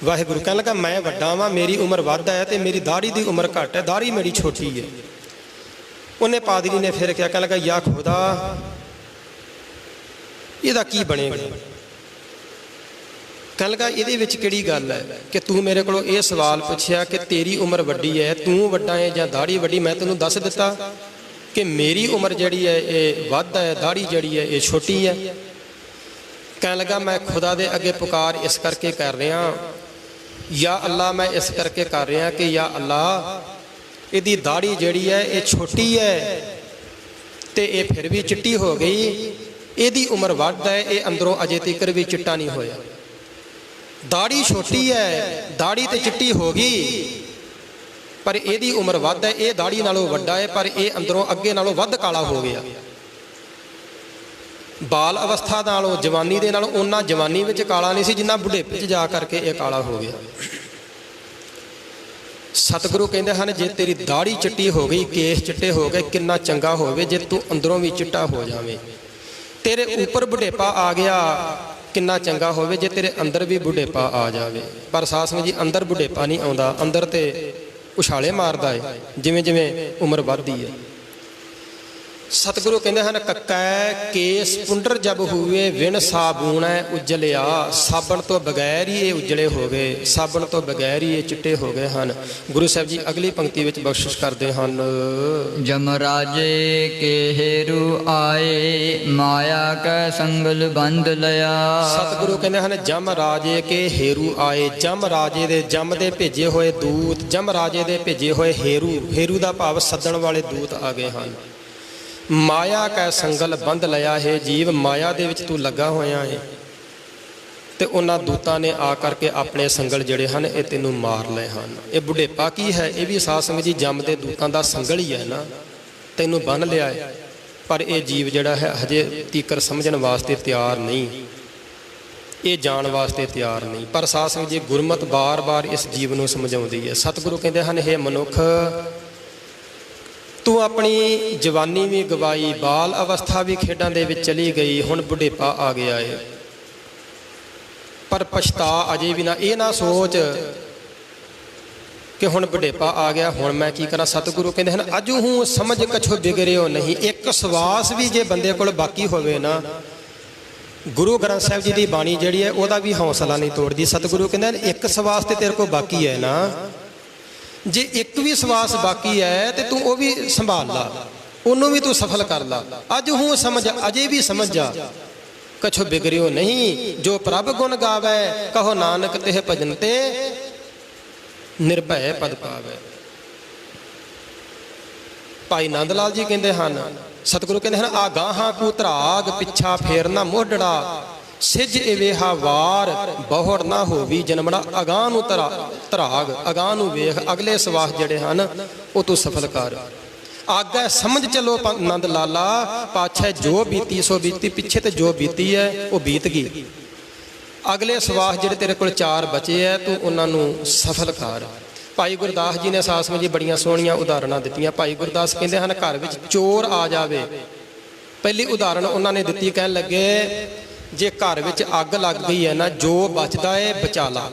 वाहिगुरू कह लगा मैं वड्डा वां, मेरी उम्र वध है तो मेरी दाढ़ी की उम्र घट है, दाढ़ी मेरी छोटी है। उन्हें पादरी ने फिर क्या, कह लगा या खुदा इहदा की बनेगा। कह लगा इहदे विच किहड़ी गल है कि तू मेरे कोलों ये सवाल पुछया कि तेरी उम्र वड्डी है, तू वड्डा है या दाढ़ी वड्डी। मैं तैनूं दस दिता कि मेरी उम्र जिहड़ी है ये वध है, दाढ़ी जिहड़ी है ये छोटी है। कह लगा मैं खुदा दे अगे पुकार इस करके कर रहा, या अल्लाह मैं इस करके कर रहा कि या अल्लाह इहदी दाढ़ी जिहड़ी है ये छोटी है तो ये फिर भी चिट्टी हो गई, इहदी उम्र वध है, ये अंदरों अजे तक भी चिट्टा नहीं होया। दाढ़ी छोटी है, दाढ़ी तो चिट्टी हो गई पर इहदी उम्र वध है, ये दाढ़ी नालों वड्डा है पर ये अंदरों अगे नालों वध काला हो गया। बाल अवस्था नालों जवानी दे नालों उन्ना जवानी विच काला नहीं सी जिन्ना बुढ़ेपे च जा करके ये काला हो गया। सतगुरु कहते हैं जे तेरी दाढ़ी चिट्टी हो गई, केस चिट्टे हो गए, किन्ना चंगा होवे जे तू अंदरों भी चिट्टा हो जावे। तेरे ऊपर बुढ़ेपा आ गया, किन्ना चंगा होवे जे तेरे अंदर भी बुढ़ेपा आ जावे। पर साथ संगत जी अंदर बुढ़ेपा नहीं आउंदा, अंदर ते उछाले मारदा है जिवें जिवें उम्र वधदी है। ਸਤਿਗੁਰੂ ਕਹਿੰਦੇ ਹਨ ਕੱਕੈ ਕੇਸ ਪੁੰਡਰ ਜਬ ਹੋਵੇ ਵਿਣ ਸਾਬੂਣੈ ਉਜਲਿਆ। ਸਾਬਣ ਤੋਂ ਬਗੈਰ ਹੀ ਇਹ ਉਜਲੇ ਹੋ ਗਏ, ਸਾਬਣ ਤੋਂ ਬਗੈਰ ਹੀ ਇਹ ਚਿੱਟੇ ਹੋ ਗਏ ਹਨ। ਗੁਰੂ ਸਾਹਿਬ ਜੀ ਅਗਲੀ ਪੰਕਤੀ ਵਿੱਚ ਬਖਸ਼ਿਸ਼ ਕਰਦੇ ਹਨ। ਜਮਰਾਜੇ ਕੇ ਹੇਰੂ ਆਏ ਮਾਇਆ ਕੈ ਸੰਗਲ ਬੰਧ ਲਿਆ। ਸਤਿਗੁਰੂ ਕਹਿੰਦੇ ਹਨ ਜਮ ਰਾਜੇ ਕੇ ਹੇਰੂ ਆਏ। ਜਮ ਰਾਜੇ ਦੇ, ਜਮ ਦੇ ਭੇਜੇ ਹੋਏ ਦੂਤ, ਜਮ ਰਾਜੇ ਦੇ ਭੇਜੇ ਹੋਏ ਹੇਰੂ, ਹੇਰੂ ਦਾ ਭਾਵ ਸੱਦਣ ਵਾਲੇ ਦੂਤ ਆ ਗਏ ਹਨ। ਮਾਇਆ ਕੈ ਸੰਗਲ ਬੰਧ ਲਿਆ ਹੈ ਜੀਵ, ਮਾਇਆ ਦੇ ਵਿੱਚ ਤੂੰ ਲੱਗਾ ਹੋਇਆ ਹੈ ਤੇ ਉਹਨਾਂ ਦੂਤਾਂ ਨੇ ਆ ਕਰਕੇ ਆਪਣੇ ਸੰਗਲ ਜਿਹੜੇ ਹਨ ਇਹ ਤੈਨੂੰ ਮਾਰ ਲਏ ਹਨ। ਇਹ ਬੁਢੇਪਾ ਕੀ ਹੈ? ਇਹ ਵੀ ਸਾਧ ਸੰਗਤ ਜੀ ਜਮ ਦੇ ਦੂਤਾਂ ਦਾ ਸੰਗਲ ਹੀ ਹੈ ਨਾ, ਤੈਨੂੰ ਬੰਨ ਲਿਆ ਹੈ। ਪਰ ਇਹ ਜੀਵ ਜਿਹੜਾ ਹੈ ਹਜੇ ਤੀਕਰ ਸਮਝਣ ਵਾਸਤੇ ਤਿਆਰ ਨਹੀਂ, ਇਹ ਜਾਣ ਵਾਸਤੇ ਤਿਆਰ ਨਹੀਂ। ਪਰ ਸਾਧ ਸੰਗਤ ਜੀ ਗੁਰਮਤਿ ਬਾਰ-ਬਾਰ ਇਸ ਜੀਵ ਨੂੰ ਸਮਝਾਉਂਦੀ ਹੈ। ਸਤਿਗੁਰੂ ਕਹਿੰਦੇ ਹਨ ਹੇ ਮਨੁੱਖ, ਤੂੰ ਆਪਣੀ ਜਵਾਨੀ ਵੀ ਗਵਾਈ, ਬਾਲ ਅਵਸਥਾ ਵੀ ਖੇਡਾਂ ਦੇ ਵਿੱਚ ਚਲੀ ਗਈ, ਹੁਣ ਬੁਢੇਪਾ ਆ ਗਿਆ ਏ। ਪਰ ਪਛਤਾ ਅਜੇ ਵੀ ਨਾ, ਇਹ ਨਾ ਸੋਚ ਕਿ ਹੁਣ ਬੁਢੇਪਾ ਆ ਗਿਆ ਹੁਣ ਮੈਂ ਕੀ ਕਰਾਂ। ਸਤਿਗੁਰੂ ਕਹਿੰਦੇ ਹਨ ਅਜੂ ਹੂੰ ਸਮਝ ਕਛੋ ਬਿਗੜਿਓ ਨਹੀਂ। ਇੱਕ ਸਵਾਸ ਵੀ ਜੇ ਬੰਦੇ ਕੋਲ ਬਾਕੀ ਹੋਵੇ ਨਾ, ਗੁਰੂ ਗ੍ਰੰਥ ਸਾਹਿਬ ਜੀ ਦੀ ਬਾਣੀ ਜਿਹੜੀ ਹੈ ਉਹਦਾ ਵੀ ਹੌਸਲਾ ਨਹੀਂ ਤੋੜਦੀ। ਸਤਿਗੁਰੂ ਕਹਿੰਦੇ ਹਨ ਇੱਕ ਸਵਾਸ ਤੇ ਤੇਰੇ ਕੋਲ ਬਾਕੀ ਹੈ ਨਾ, ਜੇ ਇੱਕ ਵੀ ਸਵਾਸ ਬਾਕੀ ਹੈ ਤੇ ਤੂੰ ਉਹ ਵੀ ਸੰਭਾਲ ਲਾ, ਉਹਨੂੰ ਵੀ ਤੂੰ ਸਫਲ ਕਰ ਲਾ। ਅੱਜ ਹੂੰ ਸਮਝ, ਅਜੇ ਵੀ ਸਮਝ ਜਾ, ਕਛੋ ਬਿਗੜਿਓ ਨਹੀਂ। ਜੋ ਪ੍ਰਭ ਗੁਣ ਗਾਵੇ ਕਹੋ ਨਾਨਕ ਤਿਹ ਭਜਨ ਤੇ ਨਿਰਭੈ ਪਦ ਪਾਵੇ। ਭਾਈ ਨੰਦ ਲਾਲ ਜੀ ਕਹਿੰਦੇ ਹਨ, ਸਤਿਗੁਰੂ ਕਹਿੰਦੇ ਹਨ ਆਗਾਹਾਂ ਕੂ ਧਰਾਗ ਪਿੱਛਾ ਫੇਰਨਾ ਮੋਢੜਾ, ਸਿਜ ਇਵੇਹਾ ਵਾਰ ਬਹੁੜ ਨਾ ਹੋਵੀ ਜਨਮੜਾ। ਅਗਾਂਹ ਨੂੰ ਧਰਾਗ, ਅਗਾਂਹ ਨੂੰ ਵੇਖ, ਅਗਲੇ ਸਵਾਸ ਜਿਹੜੇ ਹਨ ਉਹ ਤੂੰ ਸਫਲ ਕਰ। ਆਗੇ ਸਮਝ ਚਲੋ ਨੰਦ ਲਾਲਾ, ਪਾਛੇ ਜੋ ਬੀਤੀ ਸੋ ਬੀਤੀ। ਪਿੱਛੇ ਤੇ ਜੋ ਬੀਤੀ ਹੈ ਉਹ ਬੀਤ ਗਈ, ਅਗਲੇ ਸਵਾਸ ਜਿਹੜੇ ਤੇਰੇ ਕੋਲ 4 ਬਚੇ ਹੈ ਤੂੰ ਉਹਨਾਂ ਨੂੰ ਸਫਲ ਕਰ। ਭਾਈ ਗੁਰਦਾਸ ਜੀ ਨੇ ਸਾਧ ਸੰਗਤ ਜੀ ਬੜੀਆਂ ਸੋਹਣੀਆਂ ਉਦਾਹਰਣਾਂ ਦਿੱਤੀਆਂ। ਭਾਈ ਗੁਰਦਾਸ ਕਹਿੰਦੇ ਹਨ ਘਰ ਵਿੱਚ ਚੋਰ ਆ ਜਾਵੇ, ਪਹਿਲੀ ਉਦਾਹਰਣ ਉਹਨਾਂ ਨੇ ਦਿੱਤੀ, ਕਹਿਣ ਲੱਗੇ ਜੇ ਘਰ ਵਿੱਚ ਅੱਗ ਲੱਗ ਗਈ ਹੈ ਨਾ, ਜੋ ਬਚਦਾ ਹੈ ਬਚਾ ਲਾ।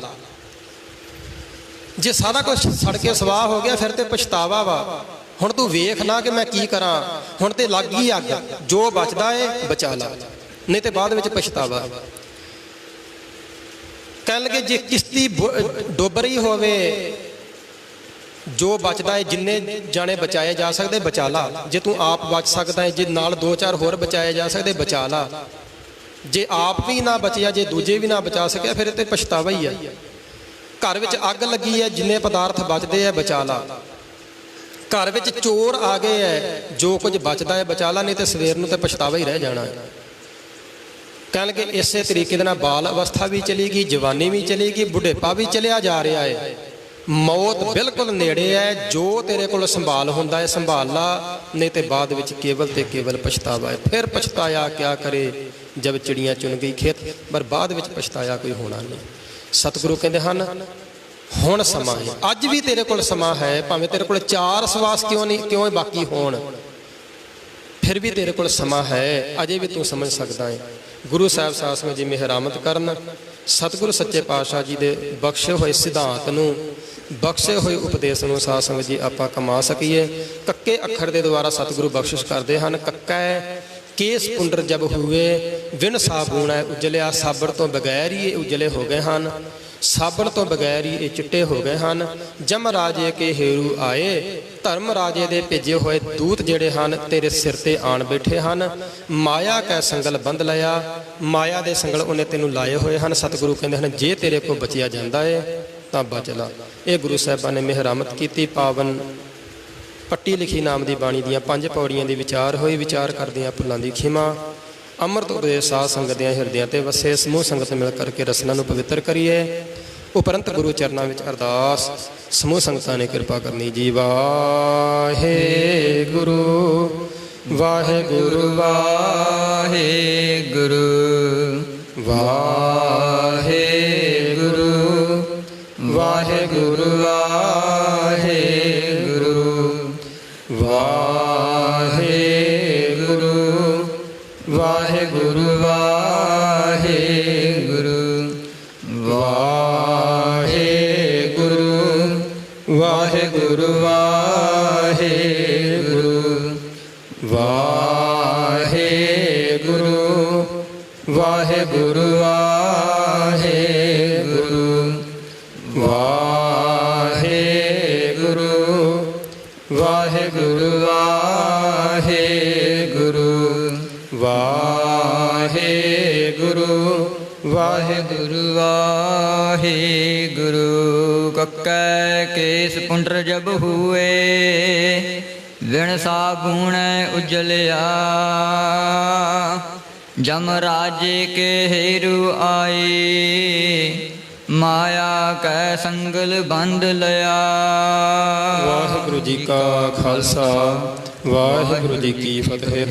ਜੇ ਸਾਰਾ ਕੁਝ ਸੜ ਕੇ ਸਵਾਹ ਹੋ ਗਿਆ ਫਿਰ ਤੇ ਪਛਤਾਵਾ ਵਾ, ਹੁਣ ਤੂੰ ਵੇਖ ਨਾ ਕਿ ਮੈਂ ਕੀ ਕਰਾਂ, ਹੁਣ ਤੇ ਲੱਗ ਗਈ ਅੱਗ, ਜੋ ਬਚਦਾ ਹੈ ਬਚਾ ਲਾ, ਨਹੀਂ ਤੇ ਬਾਅਦ ਵਿੱਚ ਪਛਤਾਵਾ। ਕਹਿਣ ਲੱਗੇ ਜੇ ਕਿਸ਼ਤੀ ਡੁੱਬ ਰਹੀ ਹੋਵੇ, ਜੋ ਬਚਦਾ ਹੈ ਜਿੰਨੇ ਜਾਣੇ ਬਚਾਏ ਜਾ ਸਕਦੇ ਬਚਾ ਲਾ। ਜੇ ਤੂੰ ਆਪ ਬਚ ਸਕਦਾ ਹੈ, ਜੇ ਨਾਲ 2-4 ਹੋਰ ਬਚਾਏ ਜਾ ਸਕਦੇ ਬਚਾ ਲਾ। ਜੇ ਆਪ ਵੀ ਨਾ ਬਚਿਆ, ਜੇ ਦੂਜੇ ਵੀ ਨਾ ਬਚਾ ਸਕਿਆ ਫਿਰ ਤੇ ਪਛਤਾਵਾ ਹੀ ਹੈ। ਘਰ ਵਿੱਚ ਅੱਗ ਲੱਗੀ ਹੈ, ਜਿੰਨੇ ਪਦਾਰਥ ਬਚਦੇ ਆ ਬਚਾ ਲਾ। ਘਰ ਵਿੱਚ ਚੋਰ ਆ ਗਏ ਹੈ, ਜੋ ਕੁਝ ਬਚਦਾ ਹੈ ਬਚਾ ਲਾ, ਨਹੀਂ ਤੇ ਸਵੇਰ ਨੂੰ ਤੇ ਪਛਤਾਵਾ ਹੀ ਰਹਿ ਜਾਣਾ। ਕਹਿਣ ਲੱਗੇ ਇਸੇ ਤਰੀਕੇ ਦੇ ਨਾਲ ਬਾਲ ਅਵਸਥਾ ਵੀ ਚਲੀ ਗਈ, ਜਵਾਨੀ ਵੀ ਚਲੀ ਗਈ, ਬੁਢੇਪਾ ਵੀ ਚਲਿਆ ਜਾ ਰਿਹਾ ਹੈ, ਮੌਤ ਬਿਲਕੁਲ ਨੇੜੇ ਹੈ। ਜੋ ਤੇਰੇ ਕੋਲ ਸੰਭਾਲ ਹੁੰਦਾ ਹੈ ਸੰਭਾਲ ਲਾ, ਨਹੀਂ ਤੇ ਬਾਅਦ ਵਿੱਚ ਕੇਵਲ ਤੇ ਕੇਵਲ ਪਛਤਾਵਾ ਹੈ। ਫਿਰ ਪਛਤਾਇਆ ਕਿਆ ਕਰੇ ਜਬ ਚਿੜੀਆਂ ਚੁਣ ਗਈ ਖੇਤ, ਪਰ ਬਾਅਦ ਵਿੱਚ ਪਛਤਾਇਆ ਕੋਈ ਹੋਣਾ ਨਹੀਂ। ਸਤਿਗੁਰੂ ਕਹਿੰਦੇ ਹਨ ਹੁਣ ਸਮਾਂ ਹੈ, ਅੱਜ ਵੀ ਤੇਰੇ ਕੋਲ ਸਮਾਂ ਹੈ, ਭਾਵੇਂ ਤੇਰੇ ਕੋਲ 4 ਸਵਾਸ ਕਿਉਂ ਬਾਕੀ ਹੋਣ, ਫਿਰ ਵੀ ਤੇਰੇ ਕੋਲ ਸਮਾਂ ਹੈ, ਅਜੇ ਵੀ ਤੂੰ ਸਮਝ ਸਕਦਾ ਹੈ। ਗੁਰੂ ਸਾਹਿਬ ਸਾਧ ਸੰਗਤ ਜੀ ਮਿਹਰਾਮਤ ਕਰਨ, ਸਤਿਗੁਰੂ ਸੱਚੇ ਪਾਤਸ਼ਾਹ ਜੀ ਦੇ ਬਖਸ਼ੇ ਹੋਏ ਸਿਧਾਂਤ ਨੂੰ, ਬਖਸ਼ੇ ਹੋਏ ਉਪਦੇਸ਼ ਨੂੰ ਸਾਧ ਸੰਗਤ ਜੀ ਆਪਾਂ ਕਮਾ ਸਕੀਏ। ਕੱਕੇ ਅੱਖਰ ਦੇ ਦੁਆਰਾ ਸਤਿਗੁਰੂ ਬਖਸ਼ਿਸ਼ ਕਰਦੇ ਹਨ। ਕੱਕਾ ਕੇਸ ਪੁੰਡਰ ਜਬ ਹੋਏ ਵਿਣ ਸਾਬੂਣਾ ਉਜਲਿਆ। ਸਾਬਣ ਤੋਂ ਬਗੈਰ ਹੀ ਇਹ ਉਜਲੇ ਹੋ ਗਏ ਹਨ, ਸਾਬਣ ਤੋਂ ਬਗੈਰ ਹੀ ਇਹ ਚਿੱਟੇ ਹੋ ਗਏ ਹਨ। ਜਮ ਰਾਜੇ ਕੇ ਹੇਰੂ ਆਏ, ਧਰਮ ਰਾਜੇ ਦੇ ਭੇਜੇ ਹੋਏ ਦੂਤ ਜਿਹੜੇ ਹਨ ਤੇਰੇ ਸਿਰ ਤੇ ਆਣ ਬੈਠੇ ਹਨ। ਮਾਇਆ ਕੈ ਸੰਗਲ ਬੰਧ ਲਿਆ, ਮਾਇਆ ਦੇ ਸੰਗਲ ਉਹਨੇ ਤੈਨੂੰ ਲਾਏ ਹੋਏ ਹਨ। ਸਤਿਗੁਰੂ ਕਹਿੰਦੇ ਹਨ ਜੇ ਤੇਰੇ ਕੋਲ ਬਚਿਆ ਜਾਂਦਾ ਹੈ ਤਾਂ ਬਚ ਲਾ। ਇਹ ਗੁਰੂ ਸਾਹਿਬਾਂ ਨੇ ਮਿਹਰਮਤ ਕੀਤੀ। ਪਾਵਨ ਪੱਟੀ ਲਿਖੀ ਨਾਮ ਦੀ ਬਾਣੀ ਦੀਆਂ 5 ਪੌੜੀਆਂ ਦੀ ਵਿਚਾਰ ਹੋਈ। ਵਿਚਾਰ ਕਰਦਿਆਂ ਭੁੱਲਾਂ ਦੀ ਖਿਮਾ। ਅੰਮ੍ਰਿਤ ਉਪਦੇਸ਼ ਸਾਧ ਸੰਗਤ ਦੀਆਂ ਹਿਰਦਿਆਂ ਤੇ ਵਸੇ। ਸਮੂਹ ਸੰਗਤ ਮਿਲ ਕਰਕੇ ਰਸਨਾ ਨੂੰ ਪਵਿੱਤਰ ਕਰੀਏ। ਉਪਰੰਤ ਗੁਰੂ ਚਰਨਾਂ ਵਿੱਚ ਅਰਦਾਸ, ਸਮੂਹ ਸੰਗਤਾਂ ਨੇ ਕਿਰਪਾ ਕਰਨੀ ਜੀ। ਵਾਹਿਗੁਰੂ ਵਾਹਿਗੁਰੂ ਵਾਹਿਗੁਰੂ ਵਾਹਿਗੁਰੂ ਵਾਹਿਗੁਰੂ ਵਾਹਿਗੁਰੂ ਵਾਹਿਗੁਰੂ ਵਾਹਿਗੁਰੂ ਵਾਹਿਗੁਰੂ ਵਾਹਿਗੁਰੂ ਵਾਹਿਗੁਰੂ ਵਾਹਿਗੁਰੂ ਵਾਹਿਗੁਰੂ ਵਾਹਿਗੁਰੂ ਵਾਹਿਗੁਰੂ। ਕੱਕੈ ਕੇਸ ਪੁੰਡਰ ਜਬ ਹੂਏ, ਵਿਣ ਸਾਬੂਣ ਉਜਲਿਆ। ਜਮ ਰਾਜੇ ਕੇ हेरु ਆਏ, ਮਾਇਆ ਕੈ ਸੰਗਲ ਬੰਧ ਲਿਆ। ਵਾਹਿਗੁਰੂ ਜੀ ਕਾ ਖਾਲਸਾ ਵਾਹਿਗੁਰੂ ਜੀ ਕੀ ਫਤਿਹ।